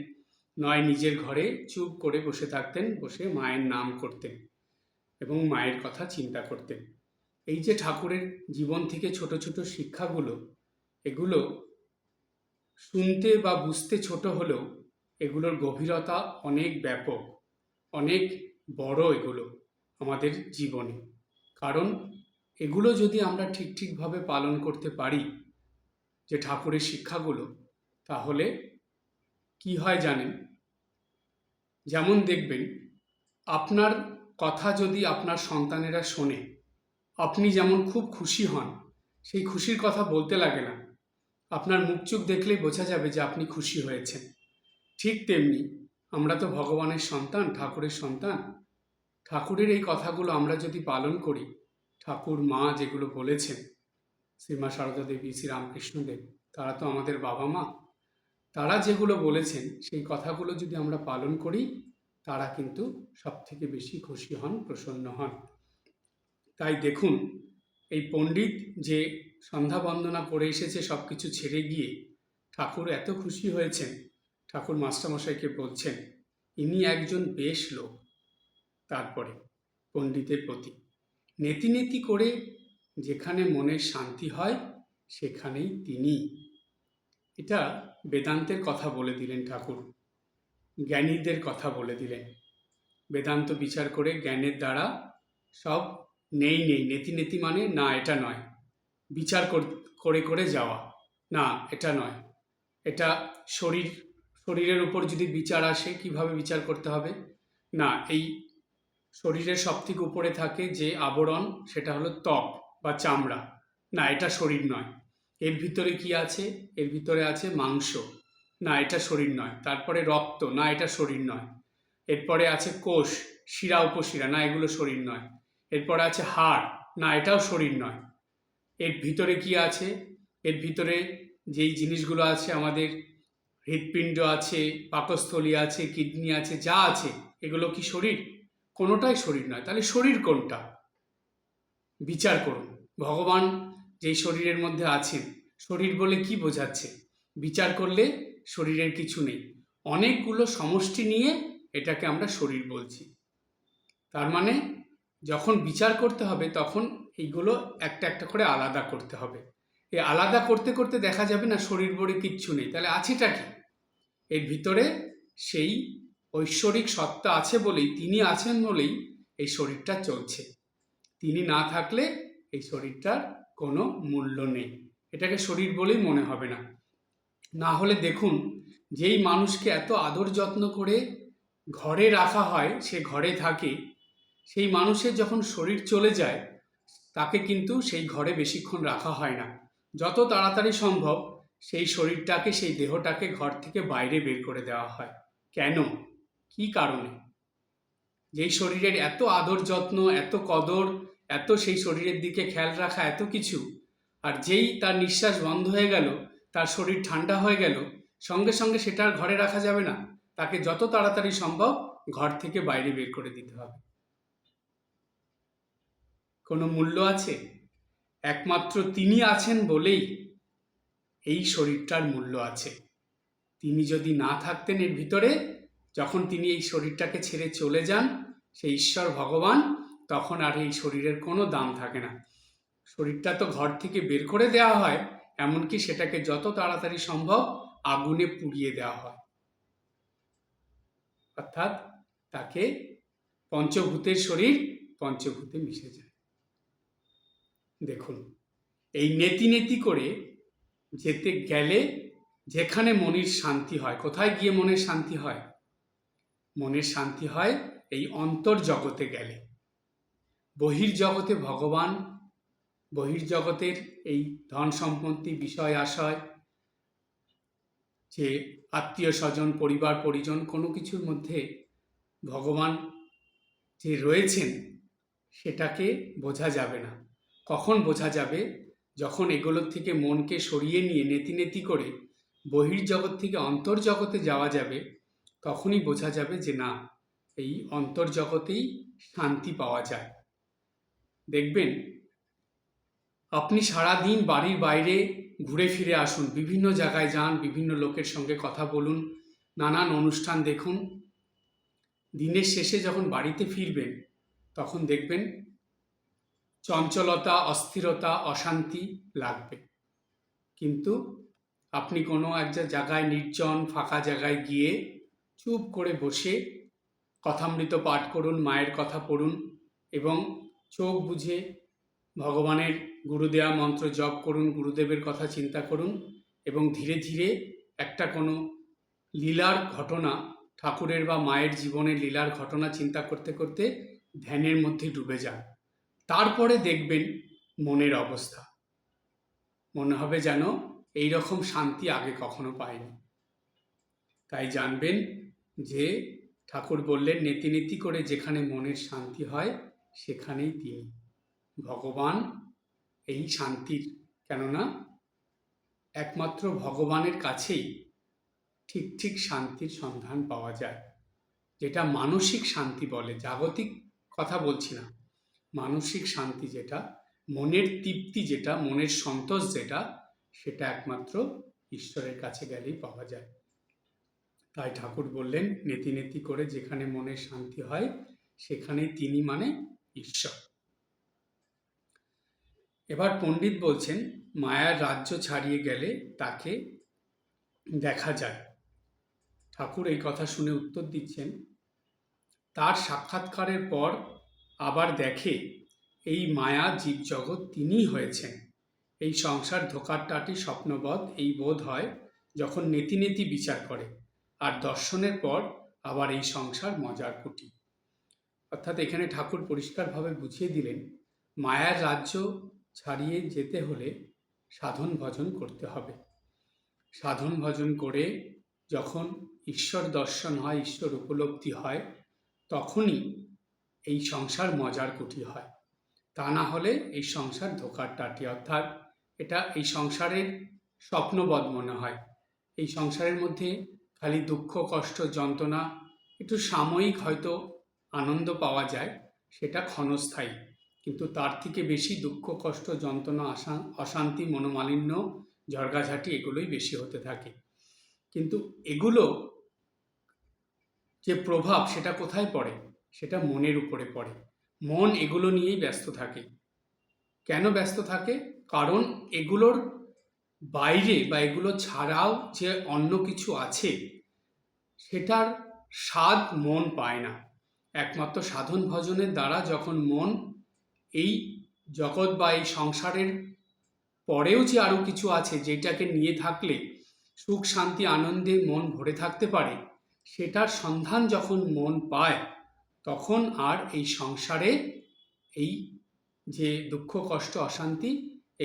নয় নিজের ঘরে চুপ করে বসে থাকতেন, বসে মায়ের নাম করতেন এবং মায়ের কথা চিন্তা করতেন। এই যে ঠাকুরের জীবন থেকে ছোট ছোট শিক্ষাগুলো, এগুলো শুনতে বা বুঝতে ছোট হলেও এগুলোর গভীরতা অনেক ব্যাপক, অনেক বড় এগুলো আমাদের জীবনে। কারণ এগুলো যদি আমরা ঠিকভাবে পালন করতে পারি, যে ঠাকুরের শিক্ষাগুলো, তাহলে কি হয় জানেন? যেমন দেখবেন, আপনার কথা যদি আপনার সন্তানেরা শোনে, আপনি যেমন খুব খুশি হন, সেই খুশির কথা বলতে লাগে না, আপনার মুখ চোখ দেখলেই বোঝা যাবে যে আপনি খুশি হয়েছেন। ঠিক তেমনি আমরা তো ভগবানের সন্তান, ঠাকুরের সন্তান। ঠাকুরের এই কথাগুলো আমরা যদি পালন করি, ঠাকুর মা যেগুলো বলেছেন, শ্রীমা সারদা দেবী, শ্রী রামকৃষ্ণদেব, তারা তো আমাদের বাবা মা, তারা যেগুলো বলেছেন সেই কথাগুলো যদি আমরা পালন করি, তারা কিন্তু সব থেকে বেশি খুশি হন, প্রসন্ন হন। তাই দেখুন, এই পণ্ডিত যে সন্ধ্যা বন্দনা করে এসেছে সব কিছু ছেড়ে গিয়ে, ঠাকুর এত খুশি হয়েছেন। ঠাকুর মাস্টারমশাইকে বলছেন ইনি একজন বেশ লোক। তারপরে পণ্ডিতের প্রতি নেতি নেতি করে যেখানে মনের শান্তি হয় সেখানেই তিনি। এটা বেদান্তের কথা বলে দিলেন ঠাকুর, জ্ঞানীদের কথা বলে দিলেন। বেদান্ত বিচার করে জ্ঞানের দ্বারা সব নেই নেই, নেতি নেতি মানে না এটা নয়, বিচার করে করে যাওয়া, না এটা নয়, এটা শরীরের উপর যদি বিচার আসে কিভাবে বিচার করতে হবে, না এই শরীরের সব থেকে উপরে থাকে যে আবরণ, সেটা হলো ত্বক বা চামড়া, না এটা শরীর নয়। এর ভিতরে কি আছে? এর ভিতরে আছে মাংস, না এটা শরীর নয়। তারপরে রক্ত, না এটা শরীর নয়। এরপরে আছে কোষ, শিরা উপশিরা, না এগুলো শরীর নয়। এরপরে আছে হাড়, না এটাও শরীর নয়। এর ভিতরে কি আছে? এর ভিতরে যেই জিনিসগুলো আছে, আমাদের হৃৎপিণ্ড আছে, পাকস্থলী আছে, কিডনি আছে, যা আছে, এগুলো কি শরীর? কোনোটাই শরীর নয়। তাহলে শরীর কোনটা? বিচার করুন। ভগবান যেই শরীরের মধ্যে আছেন, শরীর বলে কি বোঝাচ্ছে? বিচার করলে শরীরের কিছু নেই, অনেকগুলো সমষ্টি নিয়ে এটাকে আমরা শরীর বলছি। তার মানে যখন বিচার করতে হবে তখন এইগুলো একটা একটা করে আলাদা করতে হবে। এই আলাদা করতে করতে দেখা যাবে না শরীর বলে কিচ্ছু নেই। তাহলে আছেটা কি? এর ভিতরে সেই ঐশ্বরিক সত্তা আছে বলেই, তিনি আছেন বলেই এই শরীরটা চলছে। তিনি না থাকলে এই শরীরটার কোনো মূল্য নেই, এটাকে শরীর বলেই মনে হবে না। না হলে দেখুন, যেই মানুষকে এত আদর যত্ন করে ঘরে রাখা হয়, সে ঘরে থাকে, সেই মানুষের যখন শরীর চলে যায় তাকে কিন্তু সেই ঘরে বেশিক্ষণ রাখা হয় না। যত তাড়াতাড়ি সম্ভব সেই শরীরটাকে, সেই দেহটাকে ঘর থেকে বাইরে বের করে দেওয়া হয়। কেন? কি কারণে? যেই শরীরের এত আদর যত্ন, এত কদর, এত সেই শরীরের দিকে খেয়াল রাখা, এত কিছু, আর যেই তার নিঃশ্বাস বন্ধ হয়ে গেল, তার শরীর ঠান্ডা হয়ে গেল, সঙ্গে সঙ্গে সেটা আর ঘরে রাখা যাবে না। তাকে যত তাড়াতাড়ি সম্ভব ঘর থেকে বাইরে বের করে দিতে হবে। কোনো মূল্য আছে? একমাত্র তিনি আছেন বলেই এই শরীরটার মূল্য আছে। তিনি যদি না থাকতেন এর ভিতরে, যখন তিনি এই শরীরটাকে ছেড়ে চলে যান, সেই ঈশ্বর ভগবান, তখন আর এই শরীরের কোনো দাম থাকে না। শরীরটা তো ঘর থেকে বের করে দেওয়া হয়, এমনকি সেটাকে যত তাড়াতাড়ি সম্ভব আগুনে পুড়িয়ে দেওয়া হয়, অর্থাৎ তাকে পঞ্চভূতের শরীর পঞ্চভূতে মিশে যায়। দেখুন, এই নেতি নেতি করে যেতে গেলে যেখানে মনের শান্তি হয়, কোথায় গিয়ে মনের শান্তি হয়? মনের শান্তি হয় এই অন্তর্জগতে গেলে। বহির্জগতে ভগবান, বহির্জগতের এই ধন সম্পত্তি, বিষয় আশয়, যে আত্মীয় স্বজন, পরিবার পরিজন, কোনো কিছুর মধ্যে ভগবান যে রয়েছেন সেটাকে বোঝা যাবে না। কখন বোঝা যাবে? যখন এগুলোর থেকে মনকে সরিয়ে নিয়ে নেতি নেতি করে বহির্জগৎ থেকে অন্তর্জগতে যাওয়া যাবে, তখনই বোঝা যাবে যে না, এই অন্তর্জগতেই শান্তি পাওয়া যায়। দেখবেন, আপনি সারাদিন বাড়ির বাইরে ঘুরে ফিরে আসুন, বিভিন্ন জায়গায় যান, বিভিন্ন লোকের সঙ্গে কথা বলুন, নানান অনুষ্ঠান দেখুন, দিনের শেষে যখন বাড়িতে ফিরবেন তখন দেখবেন চঞ্চলতা, অস্থিরতা, অশান্তি লাগবে। কিন্তু আপনি কোনো একটা জায়গায়, নির্জন ফাঁকা জায়গায় গিয়ে চুপ করে বসে কথামৃত পাঠ করুন, মায়ের কথা পড়ুন এবং চোখ বুজে ভগবানের গুরুদেয়া মন্ত্র জপ করুন, গুরুদেবের কথা চিন্তা করুন এবং ধীরে ধীরে একটা কোনো লীলার ঘটনা, ঠাকুরের বা মায়ের জীবনের লীলার ঘটনা চিন্তা করতে করতে ধ্যানের মধ্যে ডুবে যান। তারপরে দেখবেন মনের অবস্থা, মনে হবে যেন এই রকম শান্তি আগে কখনো পায়নি। তাই জানবেন যে ঠাকুর বললেন, নেতি নেতি করে যেখানে মনের শান্তি হয় সেখানেই তিনি ভগবান। এই শান্তির, কেননা একমাত্র ভগবানের কাছেই ঠিক ঠিক শান্তির সন্ধান পাওয়া যায়, যেটা মানসিক শান্তি বলে, জাগতিক কথা বলছি না। মানসিক শান্তি যেটা, মনের তৃপ্তি যেটা, মনের সন্তোষ যেটা, সেটা একমাত্র ঈশ্বরের কাছে গেলেই পাওয়া যায়। তাই ঠাকুর বললেন, নেতি নেতি করে যেখানে মনের শান্তি হয় সেখানেই তিনি মানে ঈশ্বর। এবার পণ্ডিত বলছেন, মায়ার রাজ্য ছাড়িয়ে গেলে তাকে দেখা যায়। ঠাকুর এই কথা শুনে উত্তর দিচ্ছেন, তার সাক্ষাৎকারের পর আবার দেখে এই মায়া জীবজগৎ তিনিই হয়েছেন। এই সংসার ধোঁকার টাটি স্বপ্নবৎ এই বোধ হয় যখন নেতি নেতি বিচার করে, আর দর্শনের পর আবার এই সংসার মজার কুটি। অর্থাৎ এখানে ঠাকুর পরিষ্কারভাবে বুঝিয়ে দিলেন, মায়ার রাজ্য ছাড়িয়ে যেতে হলে সাধন ভজন করতে হবে। সাধন ভজন করে যখন ঈশ্বর দর্শন হয়, ঈশ্বর উপলব্ধি হয়, তখনই এই সংসার মজার কুটি হয়। তা না হলে এই সংসার ধোঁকার টাটি, অর্থাৎ এটা এই সংসারের স্বপ্নবৎ মনে হয়। এই সংসারের মধ্যে খালি দুঃখ, কষ্ট, যন্ত্রণা, একটু সাময়িক হয়তো আনন্দ পাওয়া যায়, সেটা ক্ষণস্থায়ী। কিন্তু তার থেকে বেশি দুঃখ, কষ্ট, যন্ত্রণা, অশান্তি, মনোমালিন্য, ঝড়গাঝাঁটি এগুলোই বেশি হতে থাকে। কিন্তু এগুলো যে প্রভাব, সেটা কোথায় পড়ে? সেটা মনের উপরে পড়ে। মন এগুলো নিয়েই ব্যস্ত থাকে। কেন ব্যস্ত থাকে? কারণ এগুলোর বাইরে বা এগুলো ছাড়াও যে অন্য কিছু আছে, সেটার স্বাদ মন পায় না। একমাত্র সাধন ভজনের দ্বারা যখন মন এই জগৎ বা এই সংসারের পরেও যে আরও কিছু আছে, যেটাকে নিয়ে থাকলে সুখ, শান্তি, আনন্দে মন ভরে থাকতে পারে, সেটার সন্ধান যখন মন পায়, তখন আর এই সংসারে এই যে দুঃখ, কষ্ট, অশান্তি,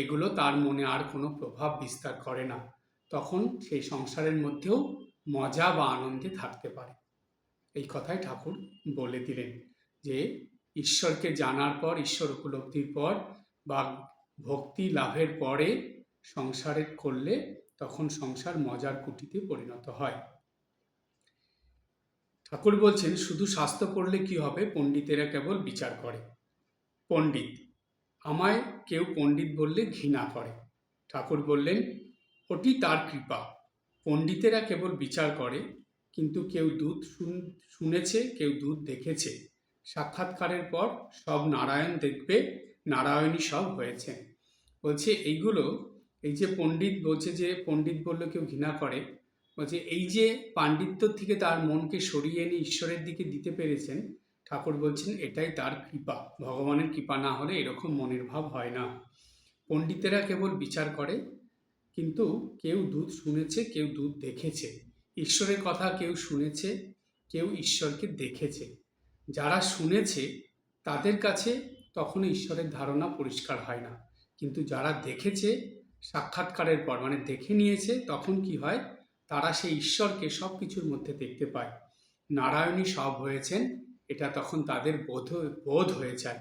এগুলো তার মনে আর কোনো প্রভাব বিস্তার করে না। তখন সেই সংসারের মধ্যেও মজা বা আনন্দে থাকতে পারে। এই কথাই ঠাকুর বলে দিলেন যে ঈশ্বরকে জানার পর, ঈশ্বর উপলব্ধির পর বা ভক্তি লাভের পরে সংসারে করলে তখন সংসার মজার কুটিতে পরিণত হয়। ঠাকুর বলছেন, শুধু শাস্ত্র পড়লে কি হবে? পণ্ডিতেরা কেবল বিচার করে। পণ্ডিত, আমায় কেউ পণ্ডিত বললে ঘৃণা করে। ঠাকুর বললেন, ওটি তার কৃপা। পণ্ডিতেরা কেবল বিচার করে, কিন্তু কেউ দূত শুনেছে, কেউ দূত দেখেছে, সাক্ষাৎকারের পর সব নারায়ণ দেখবে, নারায়ণই সব হয়েছে। বলছে এইগুলো, এই যে পণ্ডিত বলছে, যে পণ্ডিত বললে কেউ ঘৃণা করে, বলছে এই যে পাণ্ডিত্য থেকে তার মনকে সরিয়ে এনে ঈশ্বরের দিকে দিতে পেরেছেন, ঠাকুর বলছেন এটাই তার কৃপা। ভগবানের কৃপা না হলে এরকম মনের ভাব হয় না। পণ্ডিতেরা কেবল বিচার করে, কিন্তু কেউ দুধ শুনেছে, কেউ দুধ দেখেছে। ঈশ্বরের কথা কেউ শুনেছে, কেউ ঈশ্বরকে দেখেছে। যারা শুনেছে তাদের কাছে তখনও ঈশ্বরের ধারণা পরিষ্কার হয় না, কিন্তু যারা দেখেছে সাক্ষাৎকারের পর, মানে দেখে নিয়েছে, তখন কি হয়, তারা সেই ঈশ্বরকে সব কিছুর মধ্যে দেখতে পায়। নারায়ণই সব হয়েছেন, এটা তখন তাদের বোধ হয়ে যায়।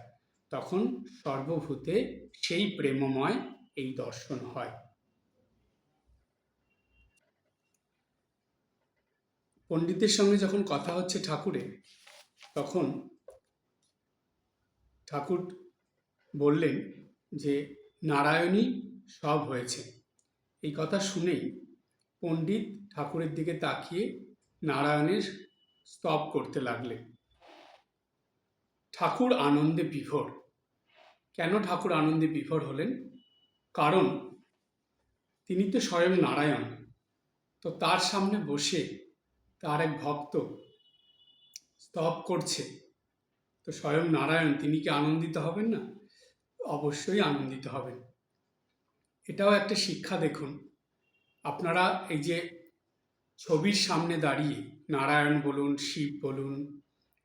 তখন সর্বভূতে সেই প্রেমময় এই দর্শন হয়। পণ্ডিতের সঙ্গে যখন কথা হচ্ছে ঠাকুরের, তখন ঠাকুর বললেন যে নারায়ণই সব হয়েছে। এই কথা শুনেই পণ্ডিত ঠাকুরের দিকে তাকিয়ে নারায়ণের স্তব করতে লাগলেন। ঠাকুর আনন্দে বিভোর। কেন ঠাকুর আনন্দে বিভোর হলেন? কারণ তিনি তো স্বয়ং নারায়ণ। তো তার সামনে বসে তার এক ভক্ত স্তব করছে, তো স্বয়ং নারায়ণ, তিনি কি আনন্দিত হবেন না? অবশ্যই আনন্দিত হবেন। এটাও একটা শিক্ষা। দেখুন, আপনারা এই যে ছবির সামনে দাঁড়িয়ে নারায়ণ বলুন, শিব বলুন,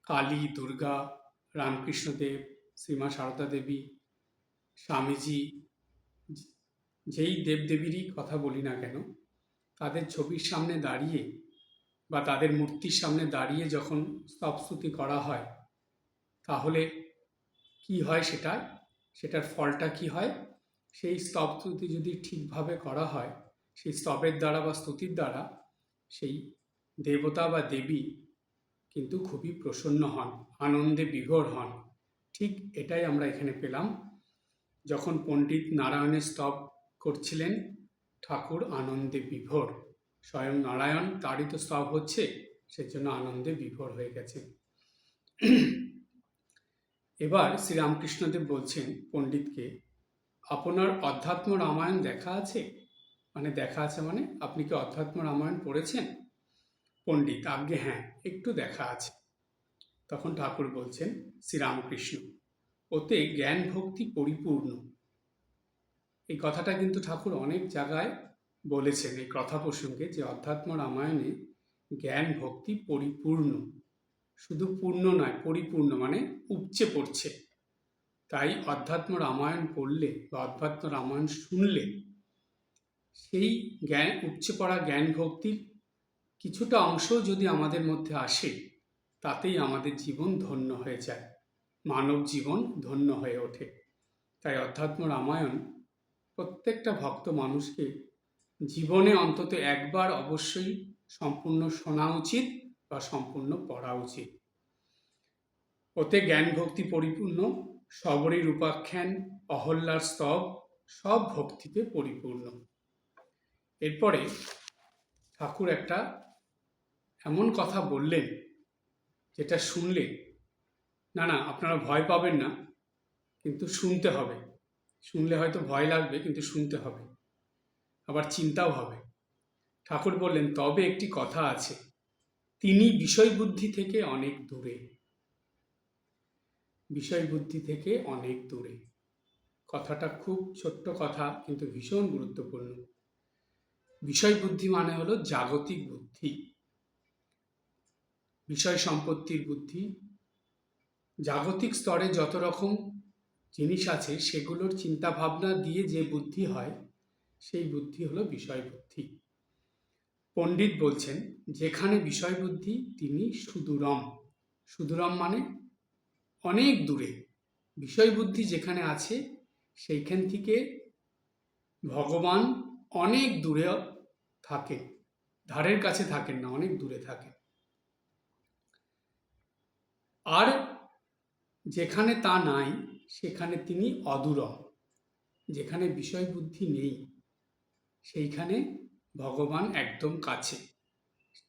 কালী, দুর্গা, রামকৃষ্ণদেব, শ্রীমা সারদা দেবী, স্বামীজি, যেই দেবদেবীরই কথা বলি না কেন, তাদের ছবির সামনে দাঁড়িয়ে বা তাদের মূর্তির সামনে দাঁড়িয়ে যখন স্তবস্তুতি করা হয়, তাহলে কি হয়, সেটার ফলটা কি হয়? সেই স্তবস্তুতি যদি ঠিকভাবে করা হয়, সেই স্তবের দ্বারা বা স্তুতির দ্বারা সেই দেবতা বা দেবী কিন্তু খুবই প্রসন্ন হন, আনন্দে বিভোর হন। ঠিক এটাই আমরা এখানে পেলাম। যখন পণ্ডিত নারায়ণের স্তব করছিলেন, ঠাকুর আনন্দে বিভোর। স্বয়ং নারায়ণ, তারই তো স্তব হচ্ছে, সেজন্য আনন্দে বিভোর হয়ে গেছে। এবার শ্রীরামকৃষ্ণদেব বলছেন পণ্ডিতকে, আপনার অধ্যাত্ম রামায়ণ দেখা আছে? মানে দেখা আছে মানে আপনি কি অধ্যাত্ম রামায়ণ পড়েছেন? পণ্ডিত, আজ্ঞে হ্যাঁ, একটু দেখা আছে। তখন ঠাকুর বলছেন, শ্রীরামকৃষ্ণ, ওতে জ্ঞান ভক্তি পরিপূর্ণ। এই কথাটা কিন্তু ঠাকুর অনেক জায়গায় বলেছেন এই কথা প্রসঙ্গে, যে অধ্যাত্ম রামায়ণে জ্ঞান ভক্তি পরিপূর্ণ। শুধু পূর্ণ নয়, পরিপূর্ণ, মানে উপচে পড়ছে। তাই অধ্যাত্ম রামায়ণ পড়লে বা অধ্যাত্ম রামায়ণ শুনলে সেই জ্ঞান, উপচে পড়া জ্ঞান ভক্তির কিছুটা অংশ যদি আমাদের মধ্যে আসে, তাতেই আমাদের জীবন ধন্য হয়ে যায়, মানব জীবন ধন্য হয়ে ওঠে। তাই অধ্যাত্ম রামায়ণ প্রত্যেকটা ভক্ত মানুষকে জীবনে অন্তত একবার অবশ্যই সম্পূর্ণ শোনা উচিত বা সম্পূর্ণ পড়া উচিত। ওতে জ্ঞান ভক্তি পরিপূর্ণ, সবরীর উপাখ্যান, অহল্যার স্তব, সব ভক্তিতে পরিপূর্ণ। এরপরে ঠাকুর একটা এমন কথা বললেন, যেটা শুনলে, না আপনারা ভয় পাবেন না, কিন্তু শুনতে হবে। শুনলে হয়তো ভয় লাগবে, কিন্তু শুনতে হবে, আবার চিন্তাও হবে। ঠাকুর বললেন, তবে একটি কথা আছে, তিনি বিষয় বুদ্ধি থেকে অনেক দূরে। বিষয় বুদ্ধি থেকে অনেক দূরে, কথাটা খুব ছোট্ট কথা, কিন্তু ভীষণ গুরুত্বপূর্ণ। বিষয় বুদ্ধি মানে হলো জাগতিক বুদ্ধি, বিষয় সম্পত্তির বুদ্ধি। জাগতিক স্তরে যত রকম জিনিস আছে, সেগুলোর চিন্তা ভাবনা দিয়ে যে বুদ্ধি হয়, সেই বুদ্ধি হলো বিষয় বুদ্ধি। পণ্ডিত বলছেন, যেখানে বিষয় বুদ্ধি তিনি সুদূরম। সুদূরম মানে অনেক দূরে। বিষয় বুদ্ধি যেখানে আছে, সেইখান থেকে ভগবান অনেক দূরে থাকেন, ধারের কাছে থাকেন না, অনেক দূরে থাকেন। আর যেখানে তা নাই, সেখানে তিনি অদূরম। যেখানে বিষয় বুদ্ধি নেই, সেইখানে ভগবান একদম কাছে,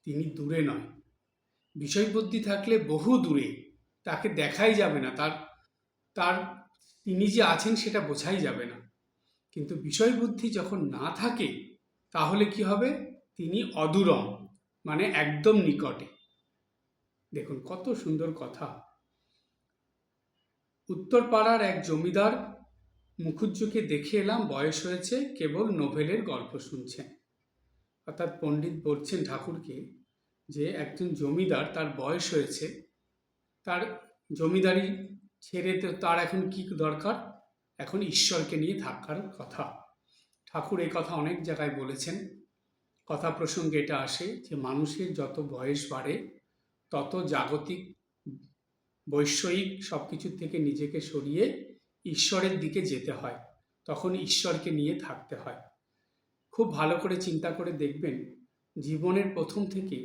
তিনি দূরে নয়। বিষয় বুদ্ধি থাকলে বহু দূরে, তাকে দেখাই যাবে না, তার তার তিনি যে আছেন সেটা বোঝাই যাবে না। কিন্তু বিষয় বুদ্ধি যখন না থাকে তাহলে কি হবে? তিনি অদূরম, মানে একদম নিকটে। দেখুন কত সুন্দর কথা। উত্তরপাড়ার এক জমিদার মুখুজ্জুকে দেখে এলাম, বয়স হয়েছে, কেবল নোভেলের গল্প শুনছেন। অর্থাৎ পণ্ডিত বলছেন ঠাকুরকে যে একজন জমিদার, তার বয়স হয়েছে, তার জমিদারি ছেড়ে তো তার এখন কি দরকার? এখন ঈশ্বরকে নিয়ে থাকার কথা। ঠাকুর এই কথা অনেক জায়গায় বলেছেন। কথা প্রসঙ্গে এটা আসে যে মানুষের যত বয়স বাড়ে তত জাগতিক বৈষয়িক সব কিছুর থেকে নিজেকে সরিয়ে ঈশ্বরের দিকে যেতে হয়, তখন ঈশ্বরকে নিয়ে থাকতে হয়। খুব ভালো করে চিন্তা করে দেখবেন, জীবনের প্রথম থেকে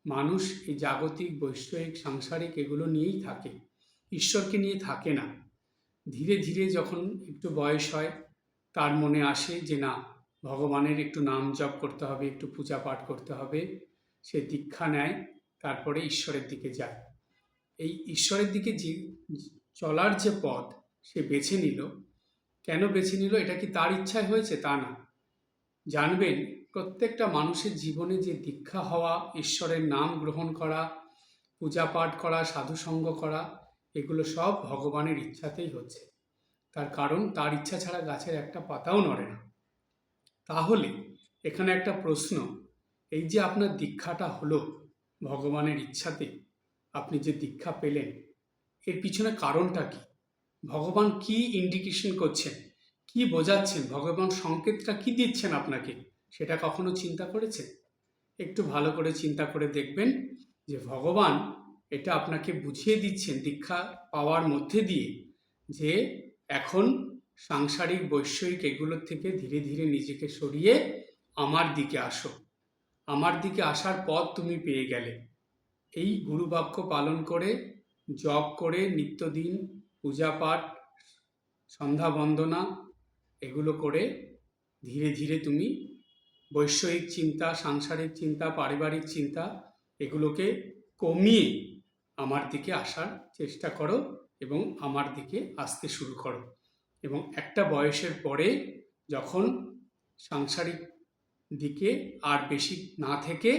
মানুষ এই জাগতিক বৈষয়িক সাংসারিক এগুলো নিয়েই থাকে, ঈশ্বরকে নিয়ে থাকে না। ধীরে ধীরে যখন একটু বয়স হয় তার মনে আসে যে না, ভগবানের একটু নাম জপ করতে হবে, একটু পূজা পাঠ করতে হবে, সে দীক্ষা নেয়, তারপরে ঈশ্বরের দিকে যায়। এই ঈশ্বরের দিকে যে চলার যে পথ সে বেছে নিল, কেন বেছে নিল? এটা কি তার ইচ্ছায় হয়েছে? তা না। জানবেন, প্রত্যেকটা মানুষের জীবনে যে দীক্ষা হওয়া, ঈশ্বরের নাম গ্রহণ করা, পূজা পাঠ করা, সাধুসঙ্গ করা, এগুলো সব ভগবানের ইচ্ছাতেই হচ্ছে। তার কারণ তার ইচ্ছা ছাড়া গাছের একটা পাতাও নড়ে না। তাহলে এখানে একটা প্রশ্ন, এই যে আপনার দীক্ষাটা হলো ভগবানের ইচ্ছাতে, আপনি যে দীক্ষা পেলেন, এর পিছনে কারণটা কি? ভগবান কি ইন্ডিকেশন করছেন, কি বোঝাচ্ছেন, ভগবান সংকেতটা কি দিচ্ছেন আপনাকে, সেটা কখনো চিন্তা করেছেন? একটু ভালো করে চিন্তা করে দেখবেন যে ভগবান এটা আপনাকে বুঝিয়ে দিচ্ছেন দীক্ষা পাওয়ার মধ্যে দিয়ে, যে এখন সাংসারিক বৈষয়িক এগুলোর থেকে ধীরে ধীরে নিজেকে সরিয়ে আমার দিকে আসো। আমার দিকে আসার পথ তুমি পেয়ে গেলে। এই গুরুবাক্য পালন করে, জপ করে, নিত্যদিন পূজা পাঠ, সন্ধ্যা বন্দনা এগুলো করে ধীরে ধীরে তুমি বৈষয়িক চিন্তা, সাংসারিক চিন্তা, পারিবারিক চিন্তা এগুলোকে কমিয়ে আমার দিকে আসার চেষ্টা করো এবং আমার দিকে আসতে শুরু করো। এবং একটা বয়সের পরে যখন সাংসারিক দিকে আর বেশি না থেকে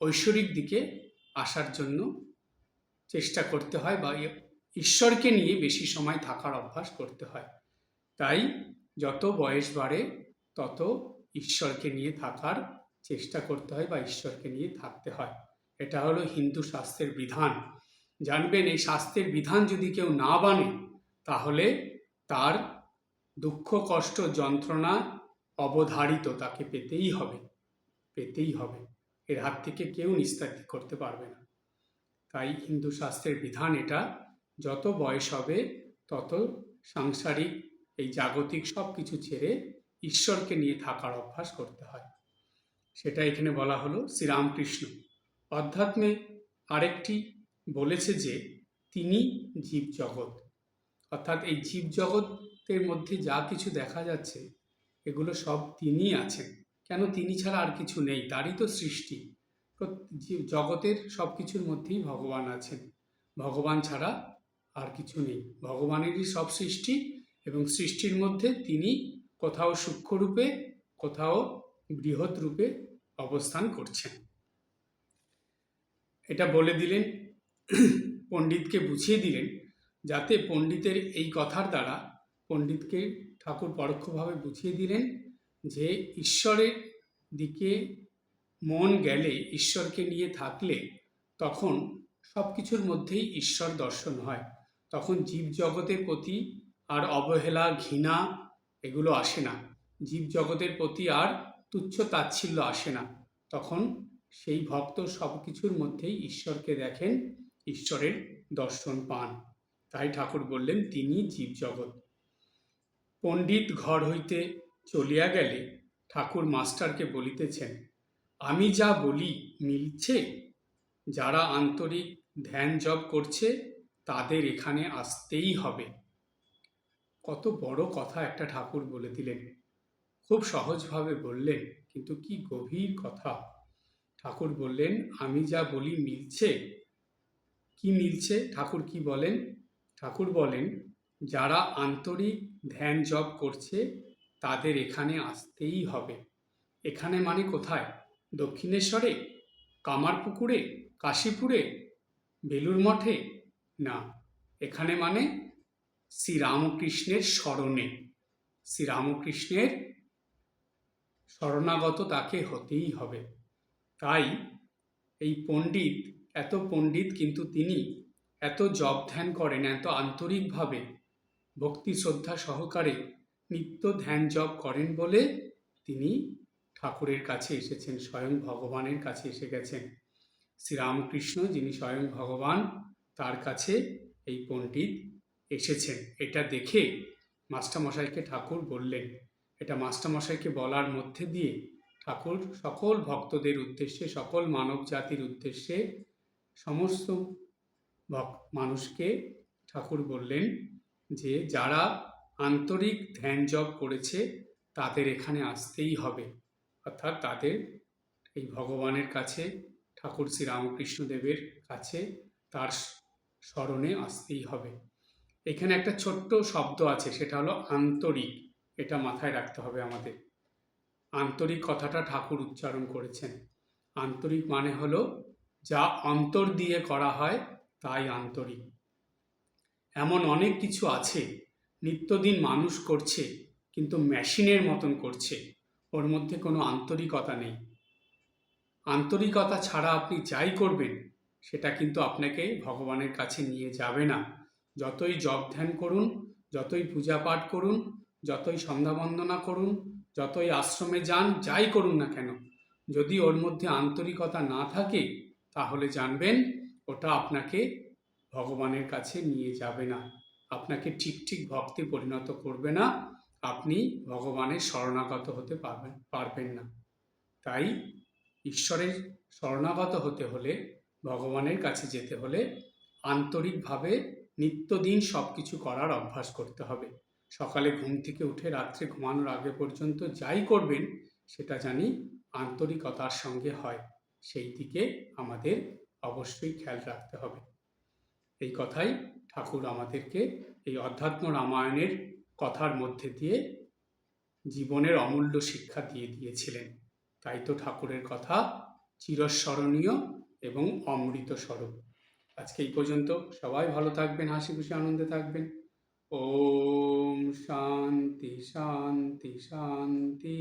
ঐশ্বরিক দিকে আসার জন্য চেষ্টা করতে হয়, বা ঈশ্বরকে নিয়ে বেশি সময় থাকার অভ্যাস করতে হয়। তাই যত বয়স বাড়ে তত ঈশ্বরকে নিয়ে থাকার চেষ্টা করতে হয় বা ঈশ্বরকে নিয়ে থাকতে হয়। এটা হলো হিন্দু শাস্ত্রের বিধান। জানবেন, এই শাস্ত্রের বিধান যদি কেউ না মানে তাহলে তার দুঃখ, কষ্ট, যন্ত্রণা অবধারিত তাকে পেতেই হবে, পেতেই হবে। এর হাত থেকে কেউ নিস্তার করতে পারবে না। তাই হিন্দু শাস্ত্রের বিধান এটা, যত বয়স হবে তত সাংসারিক এই জাগতিক সব কিছু ছেড়ে ঈশ্বরকে নিয়ে থাকার অভ্যাস করতে হয়। সেটা এখানে বলা হলো শ্রীরামকৃষ্ণ। অধ্যাত্মে আরেকটি বলেছে যে তিনি জীবজগৎ, অর্থাৎ এই জীবজগতের মধ্যে যা কিছু দেখা যাচ্ছে এগুলো সব তিনিই আছেন। কেন? তিনি ছাড়া আর কিছু নেই, তারই তো সৃষ্টি। জগতের সব কিছুর মধ্যেই ভগবান আছেন, ভগবান ছাড়া আর কিছু নেই। ভগবানেরই সব সৃষ্টি, এবং সৃষ্টির মধ্যে তিনি কোথাও সূক্ষ্মরূপে, কোথাও বৃহৎ রূপে অবস্থান করছেন। এটা বলে দিলেন, পণ্ডিতকে বুঝিয়ে দিলেন, যাতে পণ্ডিতের এই কথার দ্বারা পণ্ডিতকে ঠাকুর পরোক্ষভাবে বুঝিয়ে দিলেন যে ঈশ্বরের দিকে মন গেলে, ঈশ্বরকে নিয়ে থাকলে তখন সব কিছুর মধ্যেই ঈশ্বর দর্শন হয়। তখন জীবজগতের প্রতি আর অবহেলা, ঘৃণা এগুলো আসে না। জীবজগতের প্রতি আর তুচ্ছ তাচ্ছিল্য আসে না। তখন সেই ভক্ত সব কিছুর মধ্যেই ঈশ্বরকে দেখেন, ঈশ্বরের দর্শন পান। তাই ঠাকুর বললেন তিনি জীবজগৎ। পণ্ডিত ঘর হইতে চলিয়া গেলে ঠাকুর মাস্টারকে বলিতেছেন, আমি যা বলি মিলছে? যারা আন্তরিক ধ্যান জপ করছে তাদের এখানে আসতেই হবে। কত বড় কথা একটা ঠাকুর বলে দিলেন, খুব সহজভাবে বললেন, কিন্তু কি গভীর কথা। ঠাকুর বললেন, আমি যা বলি মিলছে? কি মিলছে? ঠাকুর কি বলেন? ঠাকুর বলেন, যারা আন্তরিক ধ্যান জপ করছে তাদের এখানে আসতেই হবে। এখানে মানে কোথায়? দক্ষিণেশ্বরে, কামারপুকুরে, কাশীপুরে, বেলুড় মঠে? না, এখানে মানে শ্রীরামকৃষ্ণের স্মরণে। শ্রীরামকৃষ্ণের শরণাগত তাকে হতেই হবে। তাই এই পণ্ডিত, এত পণ্ডিত, কিন্তু তিনি এত জপ ধ্যান করেন, এত আন্তরিকভাবে ভক্তি শ্রদ্ধা সহকারে নিত্য ধ্যান জপ করেন বলে তিনি ঠাকুরের কাছে এসেছেন, স্বয়ং ভগবানের কাছে এসে গেছেন। শ্রীরামকৃষ্ণ, যিনি স্বয়ং ভগবান, তার কাছে এই পণ্ডিত এসেছেন। এটা দেখে মাস্টারমশাইকে ঠাকুর বললেন। এটা মাস্টারমশাইকে বলার মধ্যে দিয়ে ঠাকুর সকল ভক্তদের উদ্দেশ্যে, সকল মানব জাতির উদ্দেশ্যে, সমস্ত মানুষকে ঠাকুর বললেন যে যারা আন্তরিক ধ্যান জপ করেছে তাদের এখানে আসতেই হবে, অর্থাৎ তাদের এই ভগবানের কাছে, ঠাকুর শ্রী রামকৃষ্ণদেবের কাছে, তার স্মরণে আসতেই হবে। এখানে একটা ছোট্ট শব্দ আছে, সেটা হলো আন্তরিক। এটা মাথায় রাখতে হবে আমাদের। আন্তরিক কথাটা ঠাকুর উচ্চারণ করেছেন। আন্তরিক মানে হলো যা অন্তর দিয়ে করা হয় তাই আন্তরিক। এমন অনেক কিছু আছে নিত্যদিন মানুষ করছে, কিন্তু মেশিনের মতন করছে, ওর মধ্যে কোনো আন্তরিকতা নেই। আন্তরিকতা ছাড়া আপনি যাই করবেন সেটা কিন্তু আপনাকে ভগবানের কাছে নিয়ে যাবে না। যতই জপ ধ্যান করুন, যতই পূজা পাঠ করুন, যতই সন্ধ্যা বন্দনা করুন, যতই আশ্রমে যান, যাই করুন না কেন, যদি ওর মধ্যে আন্তরিকতা না থাকে তাহলে জানবেন ওটা আপনাকে ভগবানের কাছে নিয়ে যাবে না, আপনাকে ঠিক ঠিক ভক্তে পরিণত করবে না, আপনি ভগবানের শরণাগত হতে পারবেন না। তাই ঈশ্বরের শরণাগত হতে হলে, ভগবানের কাছে যেতে হলে আন্তরিকভাবে নিত্যদিন সব কিছু করার অভ্যাস করতে হবে। সকালে ঘুম থেকে উঠে রাত্রে ঘুমানোর আগে পর্যন্ত যাই করবেন সেটা জানি আন্তরিকতার সঙ্গে হয়, সেই দিকে আমাদের অবশ্যই খেয়াল রাখতে হবে। এই কথাই ঠাকুর আমাদেরকে এই অধ্যাত্ম রামায়ণের কথার মধ্যে দিয়ে জীবনের অমূল্য শিক্ষা দিয়ে দিয়েছিলেন। তাই তো ঠাকুরের কথা চিরস্মরণীয় এবং অমৃত স্বরূপ। আজকে এই পর্যন্ত। সবাই ভালো থাকবেন, হাসি খুশি আনন্দে থাকবেন। ওম শান্তি শান্তি শান্তি।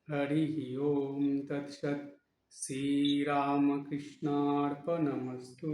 হরি ওম তৎসৎ। শ্রীরামকৃষ্ণার্পণমস্তু।